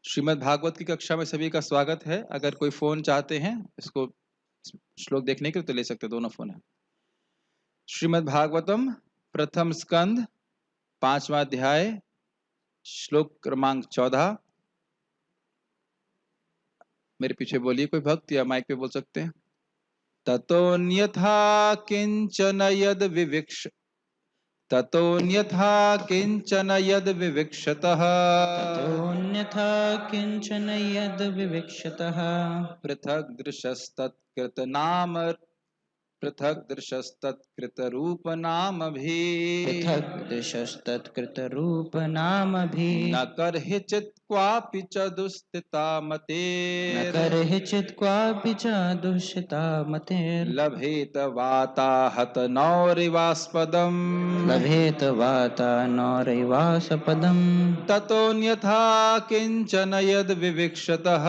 श्रीमद् भागवत की कक्षा में सभी का स्वागत है। अगर कोई फोन चाहते हैं इसको श्लोक देखने के लिए तो ले सकते हैं, दोनों फोन है। श्रीमद् भागवतम प्रथम स्कंद 5वां अध्याय श्लोक क्रमांक 14। मेरे पीछे बोलिए कोई भक्त या माइक पे बोल सकते हैं। ततोन्यथा किंचन यद विविक्ष ततोन्यथा किंचन यद विविक्षतः ततोऽन्यथा किञ्चन यद् विविक्षतः पृथक् दृशस्तत्कृत नाम पृथक् दृशस्तत्कृत रूप नाम भी पृथक् दृशस्तत्कृतरूपनामभिः न कर्हिचित् क्वापि च दुस्थिता न मतेर् कर्हिचित् क्वापि च दुष्यता मतिर् लभेत वाताहत नौरिवास्पदम् लभेत वातानौरैवासपदम् ततोऽन्यथा किंचन यद् विविक्षतः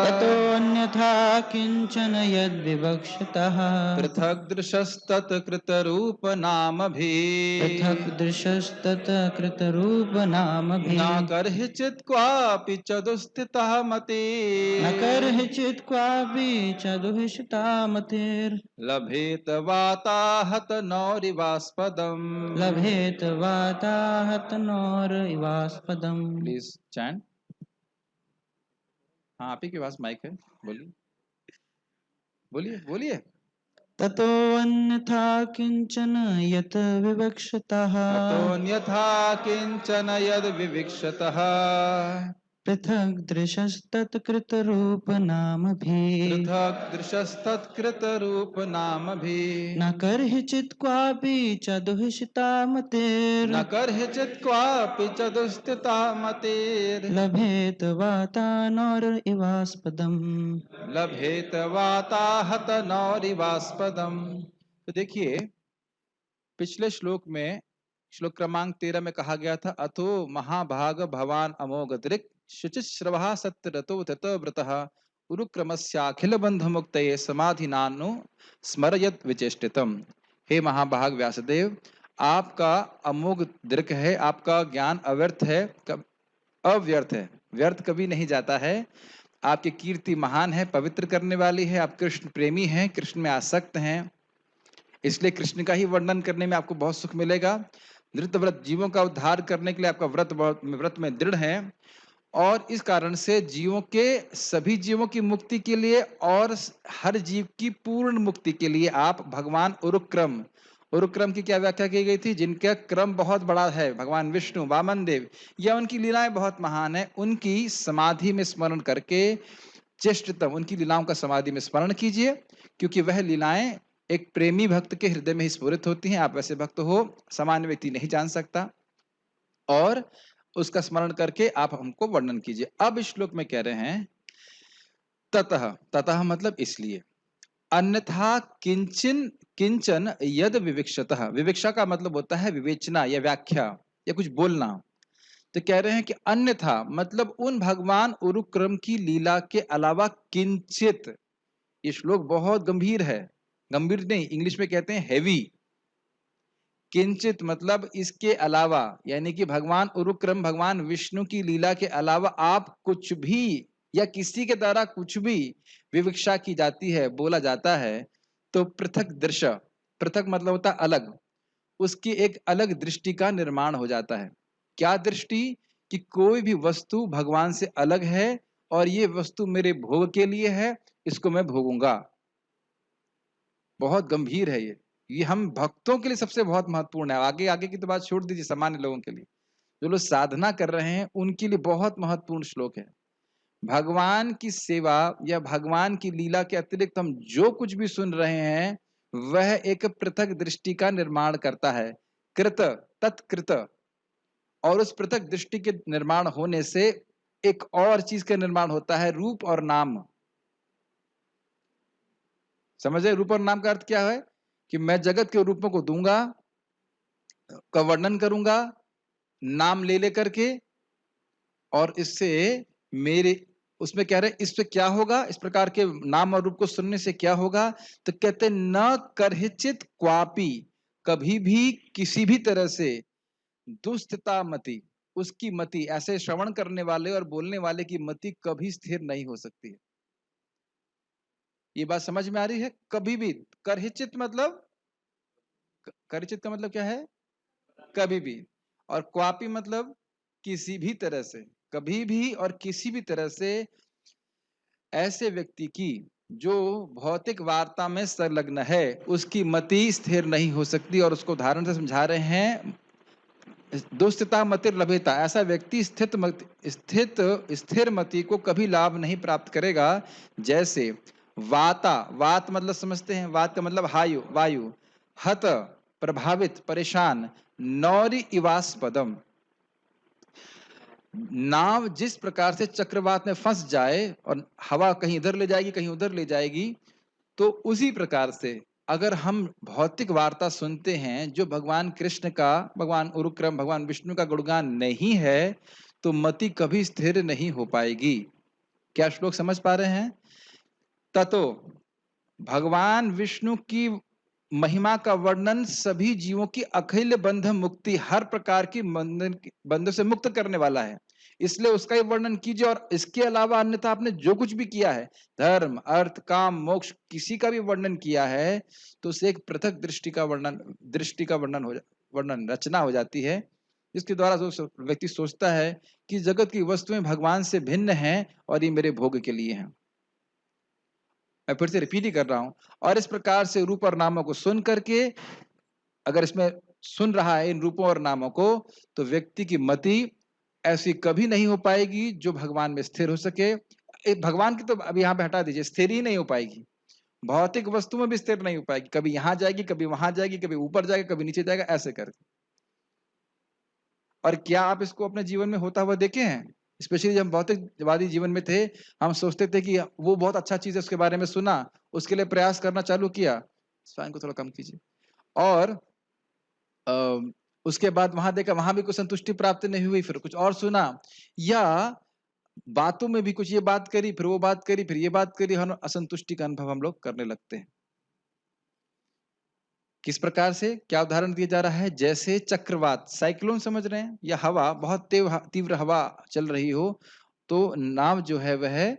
ततोऽन्यथा किञ्चन यद्विवक्षतः पृथक् दृशस्तत्कृत रूप नाम भी पृथक् दृशस्तत्कृतरूपनामभिः न कर्हिचित् क्वापि च दुस्थितः न मतिर् कर्हिचित् क्वापि च दुहिषिता मतिर् लभेत वाताहत नौरिवास्पदम्। लभेत वाताहतनोरिवास्पदम्। Please chant. हाँ, आप ही के पास माइक है, बोलिए बोलिए बोलिए। ततो अन्यथा किंचन यत विवक्षतः ततोऽन्यथा किंचन यद् विविक्षतः पृथक् दृशस्तत्कृतरूपनामभिः पृथक् दृशस्तत्कृत रूप नाम भी न कर्हिचित् क्वापि च दुहिषिता मतिर् न कर्हिचित् क्वापि च दुस्थिता मतिर् लभेत वातानौरिवास्पदम्। लभेत वाताहत नौरिवास्पदम्। तो देखिए, पिछले श्लोक में श्लोक क्रमांक 13 में कहा गया था, अथो महाभाग भवान अमोघ दृक् शुचिश्रवः सत्यरतो ततव्रतः उरुक्रमस्याखिल बंध मुक्तये समाधिनानु स्मरयत विचेष्टितम। हे महाभाग व्यासदेव, आपका अमोघ दृक् है, आपका ज्ञान अव्यर्थ है, अव्यर्थ है, व्यर्थ कभी नहीं जाता है। आपकी कीर्ति महान है, पवित्र करने वाली है, आप कृष्ण प्रेमी हैं, कृष्ण में आसक्त हैं, इसलिए कृष्ण का ही वर्णन करने में आपको बहुत सुख मिलेगा। नृत्य व्रत जीवों का उद्धार करने के लिए आपका व्रत में दृढ़ है, और इस कारण से जीवों के सभी जीवों की मुक्ति के लिए और हर जीव की पूर्ण मुक्ति के लिए आप भगवान उरुक्रम, उरुक्रम की क्या व्याख्या की गई थी, जिनका क्रम बहुत बड़ा है, भगवान विष्णु वामन देव, या उनकी लीलाएं बहुत महान है, उनकी समाधि में स्मरण करके चेष्टतम, उनकी लीलाओं का समाधि में स्मरण कीजिए, क्योंकि वह लीलाएं एक प्रेमी भक्त के हृदय में ही स्फुरित होती हैं। आप वैसे भक्त हो, सामान्य व्यक्ति नहीं जान सकता, और उसका स्मरण करके आप हमको वर्णन कीजिए। अब इस श्लोक में कह रहे हैं ततः, ततः मतलब इसलिए, अन्यथा किंचन किंचन यद विविक्षतः, विविक्षा का मतलब होता है विवेचना या व्याख्या या कुछ बोलना। तो कह रहे हैं कि अन्यथा मतलब उन भगवान उरुक्रम की लीला के अलावा किंचित, ये श्लोक बहुत गंभीर है, गंभीर नहीं, इंग्लिश में कहते हैं हैवी। किंचित मतलब इसके अलावा, यानी कि भगवान उरुक्रम भगवान विष्णु की लीला के अलावा आप कुछ भी या किसी के द्वारा कुछ भी विवक्षा की जाती है, बोला जाता है, तो पृथक दृश्य, पृथक मतलब होता है अलग, उसकी एक अलग दृष्टि का निर्माण हो जाता है। क्या दृष्टि? कि कोई भी वस्तु भगवान से अलग है और ये वस्तु मेरे भोग के लिए है, इसको मैं भोगूंगा। बहुत गंभीर है ये हम भक्तों के लिए सबसे बहुत महत्वपूर्ण है। आगे आगे की तो बात छोड़ दीजिए, सामान्य लोगों के लिए, जो लोग साधना कर रहे हैं उनके लिए बहुत महत्वपूर्ण श्लोक है। भगवान की सेवा या भगवान की लीला के अतिरिक्त हम जो कुछ भी सुन रहे हैं वह एक पृथक दृष्टि का निर्माण करता है, कृत तत्कृत, और उस पृथक दृष्टि के निर्माण होने से एक और चीज का निर्माण होता है, रूप और नाम। समझे? रूप और नाम का अर्थ क्या है? कि मैं जगत के रूपों को दूंगा, का वर्णन करूंगा नाम ले लेकर के, और इससे मेरे, उसमें कह रहे इससे क्या होगा, इस प्रकार के नाम और रूप को सुनने से क्या होगा? तो कहते न करहिचित क्वापि, कभी भी किसी भी तरह से दुस्थिता मति, उसकी मति, ऐसे श्रवण करने वाले और बोलने वाले की मति कभी स्थिर नहीं हो सकती है। ये बात समझ में आ रही है? कभी भी। करहिचित मतलब, करहिचित का मतलब क्या है? कभी भी। और क्वापि मतलब किसी भी तरह से, कभी भी और किसी भी तरह से ऐसे व्यक्ति की जो भौतिक वार्ता में संलग्न है, उसकी मति स्थिर नहीं हो सकती। और उसको उदाहरण से समझा रहे हैं, दुस्थिता मतिर लभेता। ऐसा व्यक्ति स्थिर मति को कभी लाभ नहीं प्राप्त करेगा। जैसे वाता, वात मतलब समझते हैं, वात का मतलब वायु, वायु। हत प्रभावित, परेशान। नौरी इवास्पदम, नाव जिस प्रकार से चक्रवात में फंस जाए और हवा कहीं इधर ले जाएगी कहीं उधर ले जाएगी, तो उसी प्रकार से अगर हम भौतिक वार्ता सुनते हैं जो भगवान कृष्ण का, भगवान उरुक्रम, भगवान विष्णु का गुणगान नहीं है, तो मति कभी स्थिर नहीं हो पाएगी। क्या श्लोक समझ पा रहे हैं? ततो, भगवान विष्णु की महिमा का वर्णन सभी जीवों की अखिल बंध मुक्ति, हर प्रकार की बंधन से मुक्त करने वाला है, इसलिए उसका ही वर्णन कीजिए। और इसके अलावा अन्यथा आपने जो कुछ भी किया है, धर्म, अर्थ, काम, मोक्ष, किसी का भी वर्णन किया है, तो उसे एक पृथक दृष्टि का वर्णन रचना हो जाती है, जिसके द्वारा जो व्यक्ति सोचता है कि जगत की वस्तुएं भगवान से भिन्न हैं और ये मेरे भोग के लिए हैं। मैं फिर से रिपीट ही कर रहा हूं। और इस प्रकार से रूप और नामों को सुन करके, अगर इसमें सुन रहा है इन रूपों और नामों को, तो व्यक्ति की मति ऐसी कभी नहीं हो पाएगी जो भगवान में स्थिर हो सके। भगवान की तो अब यहाँ पे हटा दीजिए, स्थिर ही नहीं हो पाएगी। भौतिक वस्तु में भी स्थिर नहीं हो पाएगी, कभी यहां जाएगी, कभी वहां जाएगी, कभी ऊपर जाएगा, कभी नीचे जाएगा, ऐसे करके। और क्या आप इसको अपने जीवन में होता हुआ देखे हैं? स्पेशली जब हम भौतिकवादी जीवन में थे, हम सोचते थे कि वो बहुत अच्छा चीज है, उसके बारे में सुना, उसके लिए प्रयास करना चालू किया। स्वयं को थोड़ा कम कीजिए। और उसके बाद वहां देखा, वहां भी कुछ संतुष्टि प्राप्त नहीं हुई, फिर कुछ और सुना, या बातों में भी कुछ ये बात करी, फिर वो बात करी, फिर ये बात करी, हम असंतुष्टि का अनुभव हम लोग करने लगते हैं। किस प्रकार से, क्या उदाहरण दिया जा रहा है? जैसे चक्रवात, साइक्लोन समझ रहे हैं, या हवा, बहुत तीव्र हवा चल रही हो, तो नाव जो है वह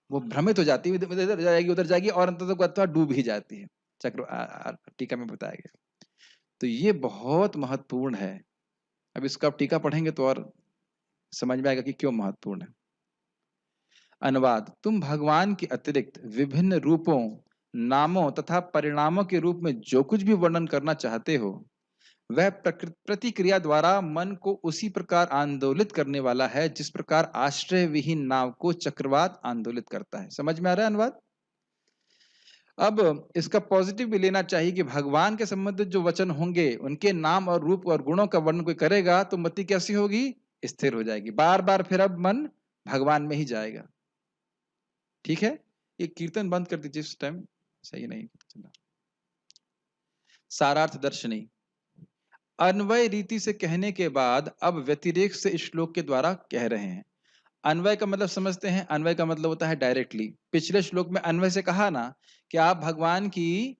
वो भ्रमित हो जाती है, इधर जाएगी उधर जाएगी, और अंततः डूब ही जाती है। टीका में बताया गया। तो ये बहुत महत्वपूर्ण है। अब इसका आप टीका पढ़ेंगे तो और समझ में आएगा कि क्यों महत्वपूर्ण है। अनुवाद: तुम भगवान के अतिरिक्त विभिन्न रूपों, नामों तथा परिणामों के रूप में जो कुछ भी वर्णन करना चाहते हो, वह प्रतिक्रिया द्वारा मन को उसी प्रकार आंदोलित करने वाला है जिस प्रकार आश्रय विहीन नाव को चक्रवात आंदोलित करता है। समझ में आ रहा है अनुवाद? अब इसका पॉजिटिव भी लेना चाहिए कि भगवान के संबंधित जो वचन होंगे, उनके नाम और रूप और गुणों का वर्णन कोई करेगा तो मति कैसी होगी? स्थिर हो जाएगी। बार बार फिर अब मन भगवान में ही जाएगा। ठीक है, ये कीर्तन बंद कर दीजिए इस टाइम, सही नहीं चला। सारार्थ दर्शनी, अन्वय रीति से कहने के बाद अब व्यतिरेक से इस श्लोक के द्वारा कह रहे हैं। अन्वय का मतलब समझते हैं, अन्वय का मतलब होता है डायरेक्टली। पिछले श्लोक में अन्वय से कहा ना कि आप भगवान की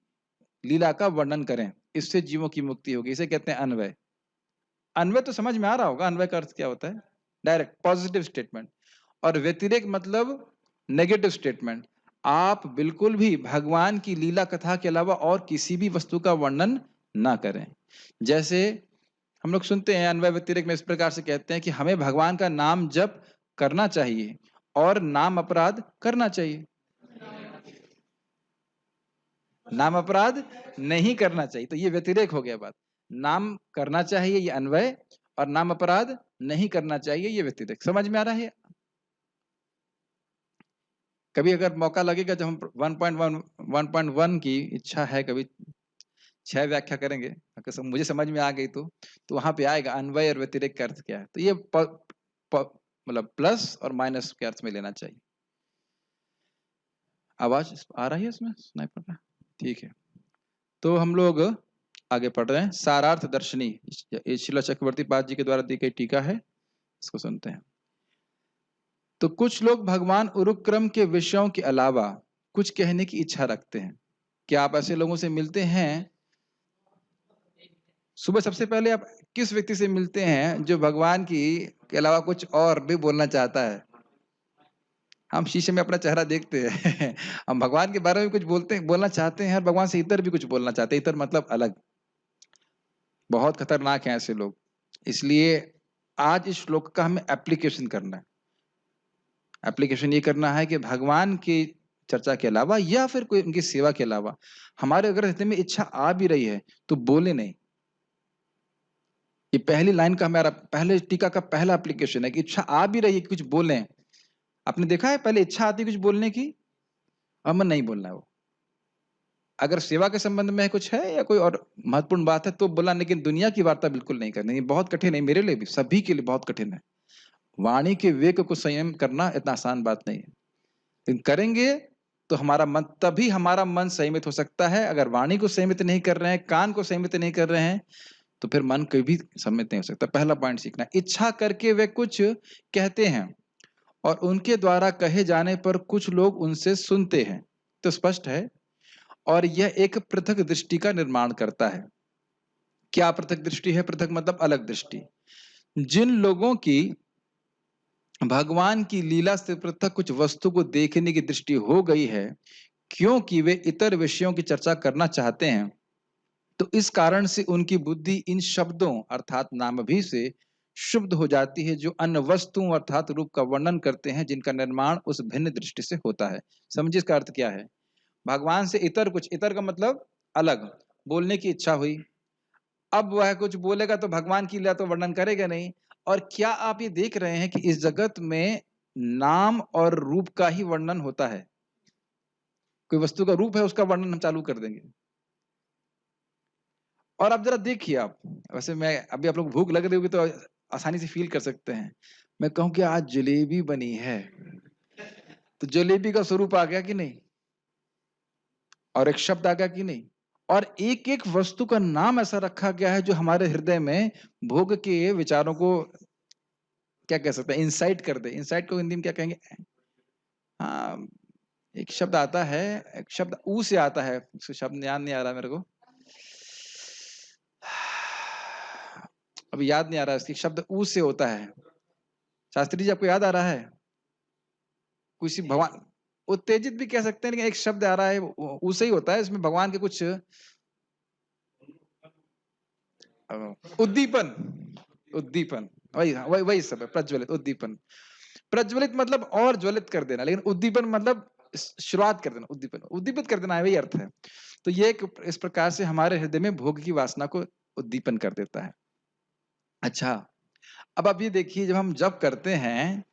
लीला का वर्णन करें, इससे जीवों की मुक्ति होगी, इसे कहते हैं अन्वय। अन्वय तो समझ में आ रहा होगा, अन्वय का अर्थ क्या होता है? Direct positive statement. और व्यतिरेक मतलब नेगेटिव स्टेटमेंट। आप बिल्कुल भी भगवान की लीला कथा के अलावा और किसी भी वस्तु का वर्णन ना करें। जैसे हम लोग सुनते हैं अन्वय व्यतिरेक में इस प्रकार से कहते हैं कि हमें भगवान का नाम जप करना चाहिए और नाम अपराध करना चाहिए। नाम अपराध नहीं करना चाहिए, तो ये व्यतिरेक हो गया बात। नाम करना चाहिए ये अन्वय, और नाम अपराध नहीं करना चाहिए ये व्यतिरेक। समझ में आ रहा है? कभी अगर मौका लगेगा जब हम 1.1 की इच्छा है, कभी 6 व्याख्या करेंगे, अगर मुझे समझ में आ गई तो वहां पे आएगा अन्वय और व्यतिरेक का अर्थ क्या है। तो ये मतलब प्लस और माइनस के अर्थ में लेना चाहिए। आवाज आ रही है इसमें? सुनाई पड़ रहा है? ठीक है, तो हम लोग आगे पढ़ रहे हैं। सारार्थ दर्शनी, शिला चक्रवर्ती पाद जी के द्वारा दी गई टीका है, इसको सुनते हैं। तो कुछ लोग भगवान उरुक्रम के विषयों के अलावा कुछ कहने की इच्छा रखते हैं। क्या आप ऐसे लोगों से मिलते हैं? सुबह सबसे पहले आप किस व्यक्ति से मिलते हैं जो भगवान की के अलावा कुछ और भी बोलना चाहता है? हम शीशे में अपना चेहरा देखते हैं। हम भगवान के बारे में कुछ बोलना चाहते हैं और भगवान से इतर भी कुछ बोलना चाहते हैं। इतर मतलब अलग। बहुत खतरनाक हैं ऐसे लोग। इसलिए आज इस श्लोक का हमें एप्लीकेशन करना है। एप्लीकेशन ये करना है कि भगवान की चर्चा के अलावा या फिर कोई उनकी सेवा के अलावा हमारे अगर हृदय में इच्छा आ भी रही है तो बोले नहीं। ये पहली लाइन का हमारा पहले टीका का पहला एप्लीकेशन है कि इच्छा आ भी रही है कि कुछ बोलें। आपने देखा है पहले इच्छा आती है कुछ बोलने की, अब मन नहीं बोलना है वो। अगर सेवा के संबंध में कुछ है या कोई और महत्वपूर्ण बात है तो बोला, लेकिन दुनिया की वार्ता बिल्कुल नहीं करनी। ये बहुत कठिन है मेरे लिए भी, सभी के लिए बहुत कठिन है। वाणी के वेग को संयम करना इतना आसान बात नहीं है, लेकिन करेंगे तो तभी हमारा मन संयमित हो सकता है। अगर वाणी को संयमित नहीं कर रहे हैं, कान को संयमित नहीं कर रहे हैं, तो फिर मन कभी भी संयमित नहीं हो सकता। पहला पॉइंट सीखना, इच्छा करके वे कुछ कहते हैं और उनके द्वारा कहे जाने पर कुछ लोग उनसे सुनते हैं, तो स्पष्ट है। और यह एक पृथक दृष्टि का निर्माण करता है। क्या पृथक दृष्टि है? पृथक मतलब अलग दृष्टि। जिन लोगों की भगवान की लीला से पृथक कुछ वस्तु को देखने की दृष्टि हो गई है, क्योंकि वे इतर विषयों की चर्चा करना चाहते हैं, तो इस कारण से उनकी बुद्धि इन शब्दों अर्थात नामभी से शुद्ध हो जाती है, जो अन्य वस्तुओं अर्थात रूप का वर्णन करते हैं, जिनका निर्माण उस भिन्न दृष्टि से होता है। समझिए इसका अर्थ क्या है। भगवान से इतर का मतलब अलग, बोलने की इच्छा हुई। अब वह कुछ बोलेगा तो भगवान की लीला तो वर्णन करेगा नहीं। और क्या आप ये देख रहे हैं कि इस जगत में नाम और रूप का ही वर्णन होता है? कोई वस्तु का रूप है, उसका वर्णन हम चालू कर देंगे। और आप जरा देखिए, आप वैसे मैं अभी आप लोग भूख लग रही होगी तो आसानी से फील कर सकते हैं। मैं कहूं कि आज जलेबी बनी है, तो जलेबी का स्वरूप आ गया कि नहीं, और एक शब्द आ गया कि नहीं, और एक एक वस्तु का नाम ऐसा रखा गया है जो हमारे हृदय में भोग के विचारों को क्या कह सकते हैं, इंसाइट कर दे। इंसाइट को हिंदी में क्या कहेंगे? हाँ, एक शब्द आता है, एक शब्द ऊ से आता है, उसका शब्द याद नहीं आ रहा मेरे को, अभी याद नहीं आ रहा। इसकी शब्द ऊ से होता है। शास्त्री जी आपको याद आ रहा है? किसी भगवान, उत्तेजित भी कह सकते हैं, लेकिन एक शब्द आ रहा है ऊ से ही होता है। इसमें भगवान के कुछ उद्दीपन, उद्दीपन, वही वही वही सब है। प्रज्वलित, उद्दीपन। प्रज्वलित मतलब और ज्वलित कर देना, लेकिन उद्दीपन मतलब शुरुआत कर देना। उद्दीपन, उद्दीपित कर देना है, वही अर्थ है। तो ये एक इस प्रकार से हमारे हृदय में भोग की वासना को उद्दीपन कर देता है। अच्छा, अब आप ये देखिए, जब हम जप करते हैं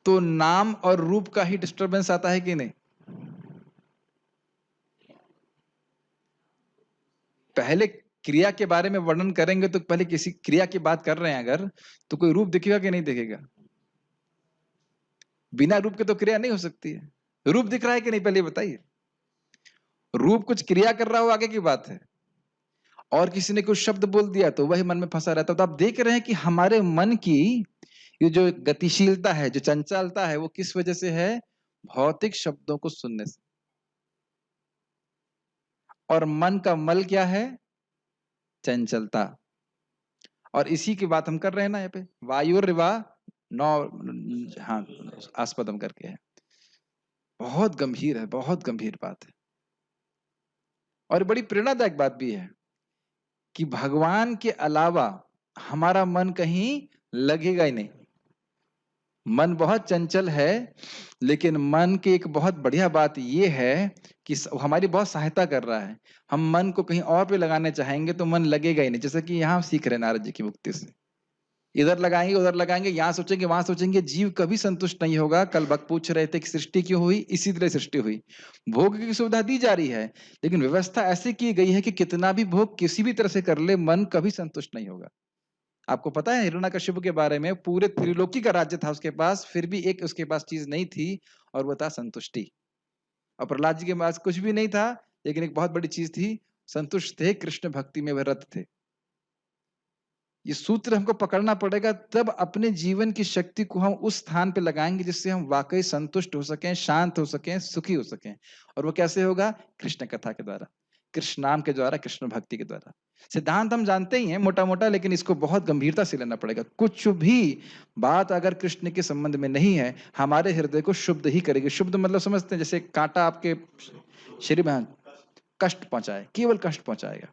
तो नाम और रूप का ही डिस्टरबेंस आता है कि नहीं? पहले क्रिया के बारे में वर्णन करेंगे तो पहले किसी क्रिया की बात कर रहे हैं अगर, तो कोई रूप दिखेगा कि नहीं दिखेगा? बिना रूप के तो क्रिया नहीं हो सकती है। रूप दिख रहा है कि नहीं, पहले बताइए। रूप कुछ क्रिया कर रहा हो, आगे की बात है। और किसी ने कुछ शब्द बोल दिया तो वही मन में फंसा रहता है। तो आप देख रहे हैं कि हमारे मन की ये जो गतिशीलता है, जो चंचलता है, वो किस वजह से है? भौतिक शब्दों को सुनने से। और मन का मल क्या है? चंचलता। और इसी की बात हम कर रहे हैं ना यहाँ पे, वायुर्वा नौ, हाँ, आस्पदम करके है। बहुत गंभीर है, बहुत गंभीर बात है। और बड़ी प्रेरणादायक बात भी है कि भगवान के अलावा हमारा मन कहीं लगेगा ही नहीं। मन बहुत चंचल है, लेकिन मन की एक बहुत बढ़िया बात यह है कि हमारी बहुत सहायता कर रहा है। हम मन को कहीं और पे लगाने चाहेंगे तो मन लगेगा ही नहीं। जैसे कि यहाँ सीख रहे नारद जी की मुक्ति से, इधर लगाएंगे उधर लगाएंगे, यहाँ सोचेंगे वहां सोचेंगे, जीव कभी संतुष्ट नहीं होगा। कल भक्त पूछ रहे थे कि सृष्टि क्यों हुई? इसी तरह सृष्टि हुई। भोग की सुविधा दी जा रही है, लेकिन व्यवस्था ऐसी की गई है कि कितना भी भोग किसी भी तरह से कर ले, मन कभी संतुष्ट नहीं होगा। आपको पता है हिरण्यकशिपु के बारे में? पूरे त्रिलोकी का राज्य था उसके पास, फिर भी एक उसके पास चीज नहीं थी, और वो था संतुष्टि। और प्रहलाद जी के पास कुछ भी नहीं था, लेकिन एक बहुत बड़ी चीज थी, संतुष्ट थे, कृष्ण भक्ति में वह रत थे। ये सूत्र हमको पकड़ना पड़ेगा, तब अपने जीवन की शक्ति को हम उस स्थान पे लगाएंगे जिससे हम वाकई संतुष्ट हो सकें, शांत हो सकें, सुखी हो सकें। और वो कैसे होगा? कृष्ण कथा के द्वारा, कृष्ण नाम के द्वारा, कृष्ण भक्ति के द्वारा। सिद्धांत हम जानते ही हैं मोटा मोटा, लेकिन इसको बहुत गंभीरता से लेना पड़ेगा। कुछ भी बात अगर कृष्ण के संबंध में नहीं है, हमारे हृदय को शुद्ध ही करेगी। शुद्ध मतलब समझते हैं, जैसे कांटा आपके शरीर में कष्ट पहुंचाए, केवल कष्ट पहुंचाएगा।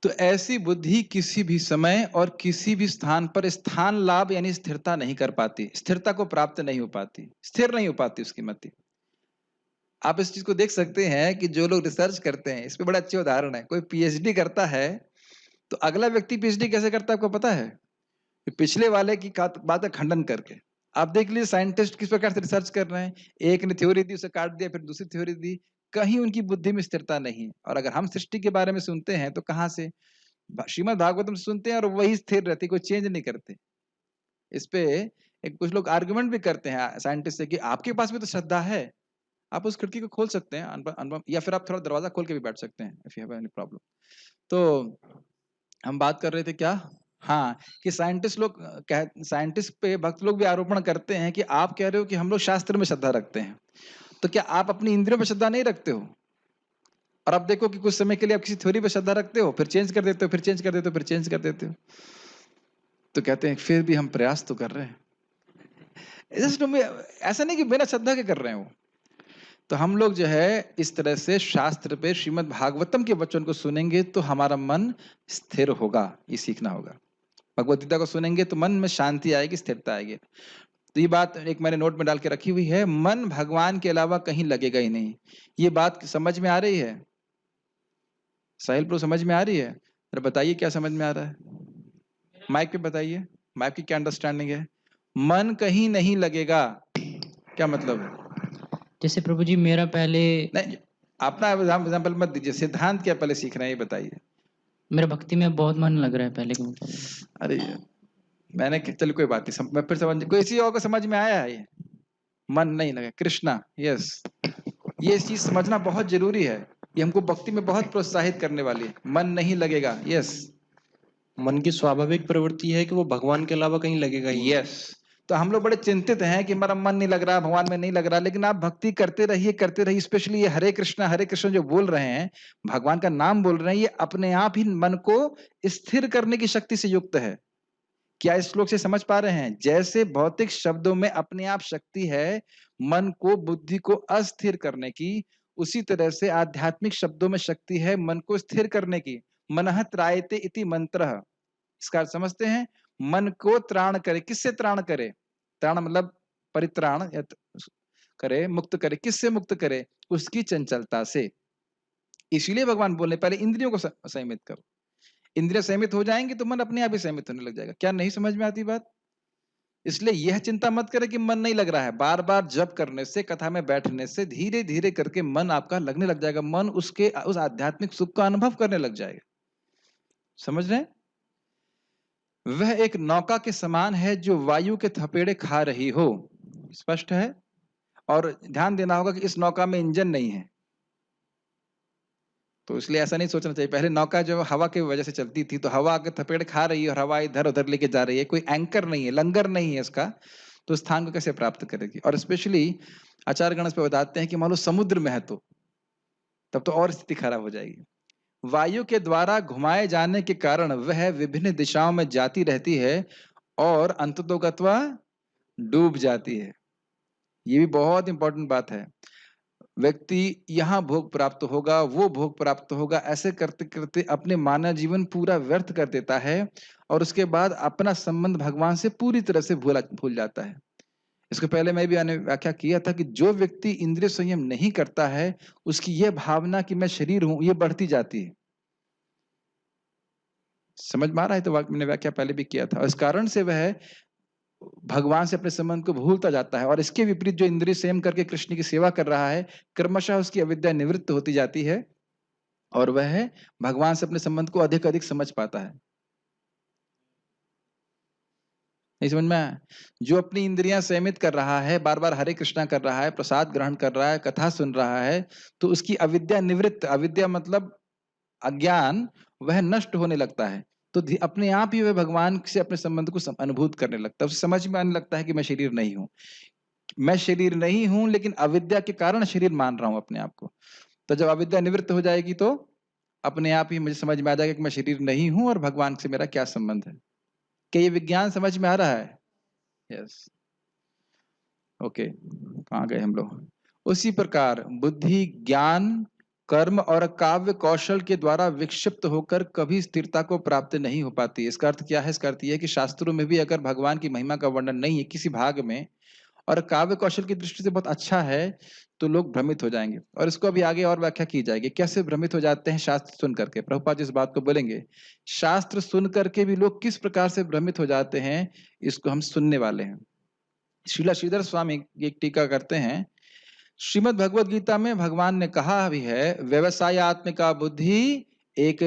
तो ऐसी बुद्धि किसी भी समय और किसी भी स्थान पर स्थान लाभ यानी स्थिरता नहीं कर पाती, स्थिरता को प्राप्त नहीं हो पाती, स्थिर नहीं हो पाती उसकी मति। आप इस चीज को देख सकते हैं कि जो लोग रिसर्च करते हैं, इस पे बड़ा अच्छे उदाहरण है। कोई पीएचडी करता है तो अगला व्यक्ति पीएचडी कैसे करता है आपको पता है? पिछले वाले की बात का खंडन करके। आप देख लीजिए साइंटिस्ट किस प्रकार से रिसर्च कर रहे हैं। एक ने थ्योरी दी, उसे काट दिया, फिर दूसरी थ्योरी दी। कहीं उनकी बुद्धि में स्थिरता नहीं है। और अगर हम सृष्टि के बारे में सुनते हैं तो कहाँ से? श्रीमद् भागवतम सुनते हैं और वही स्थिर रहती, कोई चेंज नहीं करते। इस पे एक कुछ लोग आर्गुमेंट भी करते हैं साइंटिस्ट से कि आपके पास भी तो श्रद्धा है, आप उस खिड़की को खोल सकते हैं अनुपम, या फिर आप थोड़ा दरवाजा खोल के भी बैठ सकते हैं if you have any problem. तो हम बात कर रहे थे क्या? हाँ, कि साइंटिस्ट पे भक्त लोग भी आरोपण करते हैं कि आप कह रहे हो कि हम लोग शास्त्र में श्रद्धा रखते हैं, तो क्या आप अपनी इंद्रियों पर श्रद्धा नहीं रखते हो? और अब देखो कि कुछ समय के लिए आप किसी थ्योरी पर श्रद्धा रखते हो, फिर चेंज कर देते हो, फिर चेंज कर देते हो, फिर चेंज कर देते हो। तो कहते हैं फिर भी हम प्रयास तो कर रहे हैं। ऐसा नहीं कि बिना श्रद्धा के कर रहे हो। तो हम लोग जो है इस तरह से शास्त्र पे श्रीमद् भागवतम के वचन को सुनेंगे तो हमारा मन स्थिर होगा, ये सीखना होगा। भगवत गीता को सुनेंगे तो मन में शांति आएगी, स्थिरता आएगी। तो ये बात एक मैंने नोट में डाल के रखी हुई है, मन भगवान के अलावा कहीं लगेगा ही नहीं। ये बात समझ में आ रही है? साहिल प्रो समझ में आ रही है? अरे बताइए क्या समझ में आ रहा है, माइक पे बताइए, माइक की क्या अंडरस्टैंडिंग है? मन कहीं नहीं लगेगा, क्या मतलब है? जैसे प्रभु जी मेरा पहले नहीं, अपना एग्जाम्पल मत दीजिए, सिद्धांत क्या पहले सीख रहे हैं ये बताइए। मेरा भक्ति में बहुत मन लग रहा है पहले के मुकाबले। अरे मैंने चलो कोई बात नहीं, मैं फिर समझ, कोई चीज और को समझ में आया है? ये मन नहीं लगे, कृष्णा, यस, ये चीज समझना बहुत जरूरी है। ये हमको भक्ति में बहुत प्रोत्साहित करने वाली है। मन नहीं लगेगा, यस। मन की स्वाभाविक प्रवृत्ति है कि वो भगवान के अलावा कहीं लगेगा ही। यस। तो हम लोग बड़े चिंतित हैं कि हमारा मन नहीं लग रहा, भगवान में नहीं लग रहा, लेकिन आप भक्ति करते रहिए। स्पेशली ये हरे कृष्ण जो बोल रहे हैं, भगवान का नाम बोल रहे हैं, ये अपने आप ही मन को स्थिर करने की शक्ति से युक्त है। क्या इस श्लोक से समझ पा रहे हैं? जैसे भौतिक शब्दों में अपने आप शक्ति है मन को, बुद्धि को अस्थिर करने की, उसी तरह से आध्यात्मिक शब्दों में शक्ति है मन को स्थिर करने की। मनः त्रायते इति मंत्रः, इसका अर्थ समझते हैं? मन को त्राण करे, किससे त्राण करे? त्राण मतलब परित्राण करे, मुक्त करे। किससे मुक्त करे? उसकी चंचलता से। इसीलिए भगवान बोले पहले इंद्रियों को संयमित करो। इंद्रियां संयमित हो जाएंगी तो मन अपने आप ही संयमित होने लग जाएगा। क्या नहीं समझ में आती बात? इसलिए यह चिंता मत करें कि मन नहीं लग रहा है। बार बार जप करने से, कथा में बैठने से धीरे धीरे करके मन आपका लगने लग जाएगा। मन उस आध्यात्मिक सुख का अनुभव करने लग जाएगा। समझ रहे हैं? वह एक नौका के समान है जो वायु के थपेड़े खा रही हो। स्पष्ट है? और ध्यान देना होगा कि इस नौका में इंजन नहीं है, तो इसलिए ऐसा नहीं सोचना चाहिए। पहले नौका जो हवा की वजह से चलती थी, तो हवा के थपेड़े खा रही है और हवा इधर उधर लेके जा रही है, कोई एंकर नहीं है, लंगर नहीं है इसका, तो स्थान को कैसे प्राप्त करेगी? और स्पेशली आचार्य गण पे बताते हैं कि मान लो समुद्र में है तो तब तो और स्थिति खराब हो जाएगी। वायु के द्वारा घुमाए जाने के कारण वह विभिन्न दिशाओं में जाती रहती है और अंततोगत्वा डूब जाती है। ये भी बहुत इंपॉर्टेंट बात है। व्यक्ति यहाँ भोग प्राप्त होगा, वो भोग प्राप्त होगा, ऐसे करते करते अपने मानव जीवन पूरा व्यर्थ कर देता है और उसके बाद अपना संबंध भगवान से पूरी तरह से भूल जाता है। इसके पहले मैं भी व्याख्या किया था कि जो व्यक्ति इंद्रिय संयम नहीं करता है, उसकी यह भावना कि मैं शरीर हूं, ये बढ़ती जाती है। समझ में आ रहा है? तो मैंने व्याख्या पहले भी किया था। इस कारण से वह भगवान से अपने संबंध को भूलता जाता है और इसके विपरीत जो इंद्रिय संयम करके कृष्ण की सेवा कर रहा है, क्रमशः उसकी अविद्या निवृत्त होती जाती है और वह भगवान से अपने संबंध को अधिक अधिक समझ पाता है। नहीं समझ में आया? जो अपनी इंद्रियां संयमित कर रहा है, बार बार हरे कृष्णा कर रहा है, प्रसाद ग्रहण कर रहा है, कथा सुन रहा है, तो उसकी अविद्या निवृत्त, अविद्या मतलब अज्ञान, वह नष्ट होने लगता है। तो अपने आप ही वह भगवान से अपने संबंध को अनुभूत करने लगता है। उसे समझ में आने लगता है कि मैं शरीर नहीं हूं, लेकिन अविद्या के कारण शरीर मान रहा हूं अपने आप को। तो जब अविद्या निवृत्त हो जाएगी तो अपने आप ही मुझे समझ में आ जाएगा कि मैं शरीर नहीं हूं और भगवान से मेरा क्या संबंध है। क्या ये विज्ञान समझ में आ रहा है? यस। ओके, कहाँ गए हम लोग? उसी प्रकार बुद्धि, ज्ञान, कर्म और काव्य कौशल के द्वारा विक्षिप्त होकर कभी स्थिरता को प्राप्त नहीं हो पाती। इसका अर्थ क्या है? इसका अर्थ यह है कि शास्त्रों में भी अगर भगवान की महिमा का वर्णन नहीं है किसी भाग में और काव्य कौशल की दृष्टि से बहुत अच्छा है तो लोग भ्रमित हो जाएंगे। और इसको अभी आगे और व्याख्या की जाएगी कैसे भ्रमित हो जाते हैं शास्त्र सुन करके। प्रभुपाद जी इस बात को बोलेंगे, शास्त्र सुन करके भी लोग किस प्रकार से भ्रमित हो जाते हैं, इसको हम सुनने वाले हैं। श्रीला श्रीधर स्वामी एक टीका करते हैं, श्रीमद् भगवद गीता में भगवान ने कहा भी है, व्यवसायत्मिका बुद्धि एक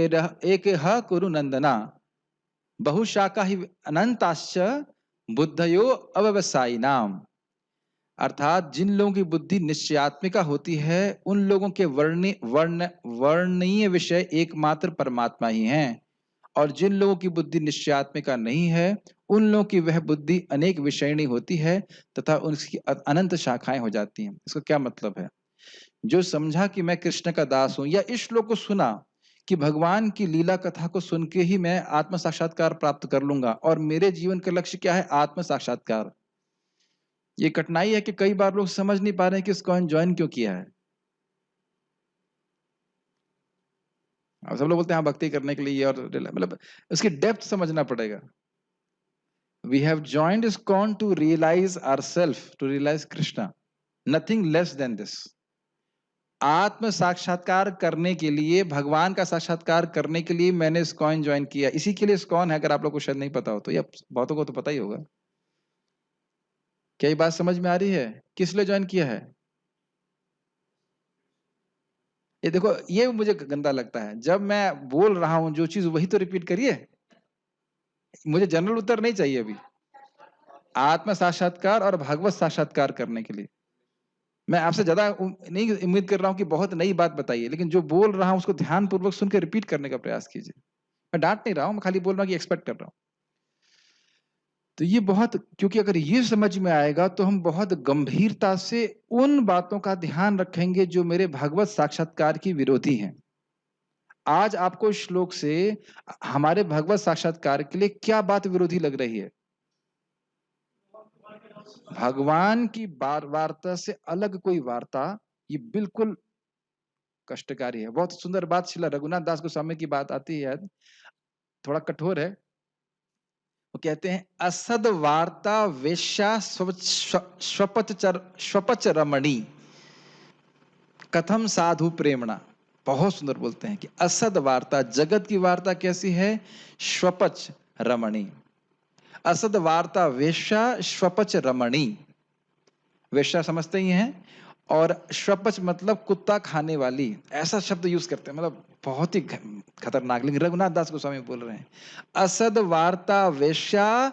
कुरु नंदना बहुशाखा ही अनंताश्च बुद्धयो अव्यवसायी नाम। अर्थात जिन लोगों की बुद्धि निश्चयात्मिका होती है उन लोगों के वर्णनीय विषय एकमात्र परमात्मा ही हैं, और जिन लोगों की बुद्धि निश्चयात्मिका नहीं है उन लोगों की वह बुद्धि अनेक विषयणी होती है तथा उसकी अनंत शाखाएं हो जाती हैं। इसका क्या मतलब है? जो समझा कि मैं कृष्ण का दास हूं, या इस श्लोक को सुना कि भगवान की लीला कथा को सुन के ही मैं आत्म साक्षात्कार प्राप्त कर लूंगा और मेरे जीवन का लक्ष्य क्या है? आत्म साक्षात्कार। ये कठिनाई है कि कई बार लोग समझ नहीं पा रहे हैं कि इसको ज्वाइन क्यों किया है। अब सब लोग बोलते हैं हाँ भक्ति करने के लिए, और मतलब उसकी डेप्थ समझना पड़ेगा। We have joined ISKCON to realise ourselves, to realise Krishna, nothing less than this. आत्म साक्षात्कार करने के लिए, भगवान का साक्षात्कार करने के लिए मैंने ISKCON ज्वाइन किया। इसी के लिए ISKCON है, अगर आप लोग को शायद नहीं पता हो तो, या बहुतों को तो पता ही होगा। क्या ये बात समझ में आ रही है? किस लिए ज्वाइन किया है? ये देखो, ये मुझे गंदा लगता है, जब मैं बोल रहा हूं जो चीज वही तो रिपीट करिए। मुझे जनरल उत्तर नहीं चाहिए अभी। आत्म साक्षात्कार और भगवत साक्षात्कार करने के लिए मैं आपसे ज्यादा नहीं उम्मीद कर रहा हूं कि बहुत नई बात बताइए, लेकिन जो बोल रहा हूं उसको ध्यान पूर्वक सुन के रिपीट करने का प्रयास कीजिए। मैं डांट नहीं रहा हूं, मैं खाली बोल रहा हूं कि एक्सपेक्ट कर रहा हूं। तो ये बहुत, क्योंकि अगर ये समझ में आएगा तो हम बहुत गंभीरता से उन बातों का ध्यान रखेंगे जो मेरे भगवत साक्षात्कार की विरोधी हैं। आज आपको इस श्लोक से हमारे भगवत साक्षात्कार के लिए क्या बात विरोधी लग रही है? भगवान की वार्ता से अलग कोई वार्ता, ये बिल्कुल कष्टकारी है। बहुत सुंदर बात श्रील रघुनाथ दास गोस्वामी की बात आती है, थोड़ा कठोर है। वो कहते हैं, असद वार्ता वेश्या स्वपच रमणी कथम साधु प्रेमणा। बहुत सुंदर बोलते हैं कि असद वार्ता, जगत की वार्ता कैसी है? स्वपच रमणी। असद वार्ता वेश्या स्वपच रमणी। वेश्या समझते ही हैं, और स्वपच मतलब कुत्ता खाने वाली, ऐसा शब्द यूज करते हैं, मतलब बहुत ही खतरनाक। लेकिन रघुनाथ दास गोस्वामी बोल रहे हैं, असद वार्ता वेश्या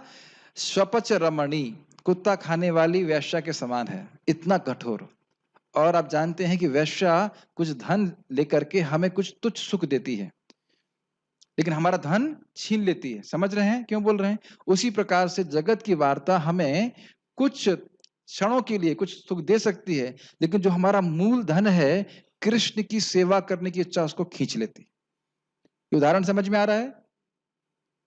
स्वपच रमणी, कुत्ता खाने वाली वेश्या के समान है। इतना कठोर। और आप जानते हैं कि वेश्या कुछ धन लेकर के हमें कुछ तुच्छ सुख देती है, लेकिन हमारा धन छीन लेती है। समझ रहे हैं क्यों बोल रहे हैं? उसी प्रकार से जगत की वार्ता हमें कुछ क्षणों के लिए कुछ सुख दे सकती है, लेकिन जो हमारा मूल धन है, कृष्ण की सेवा करने की इच्छा, उसको खींच लेती। उदाहरण समझ में आ रहा है?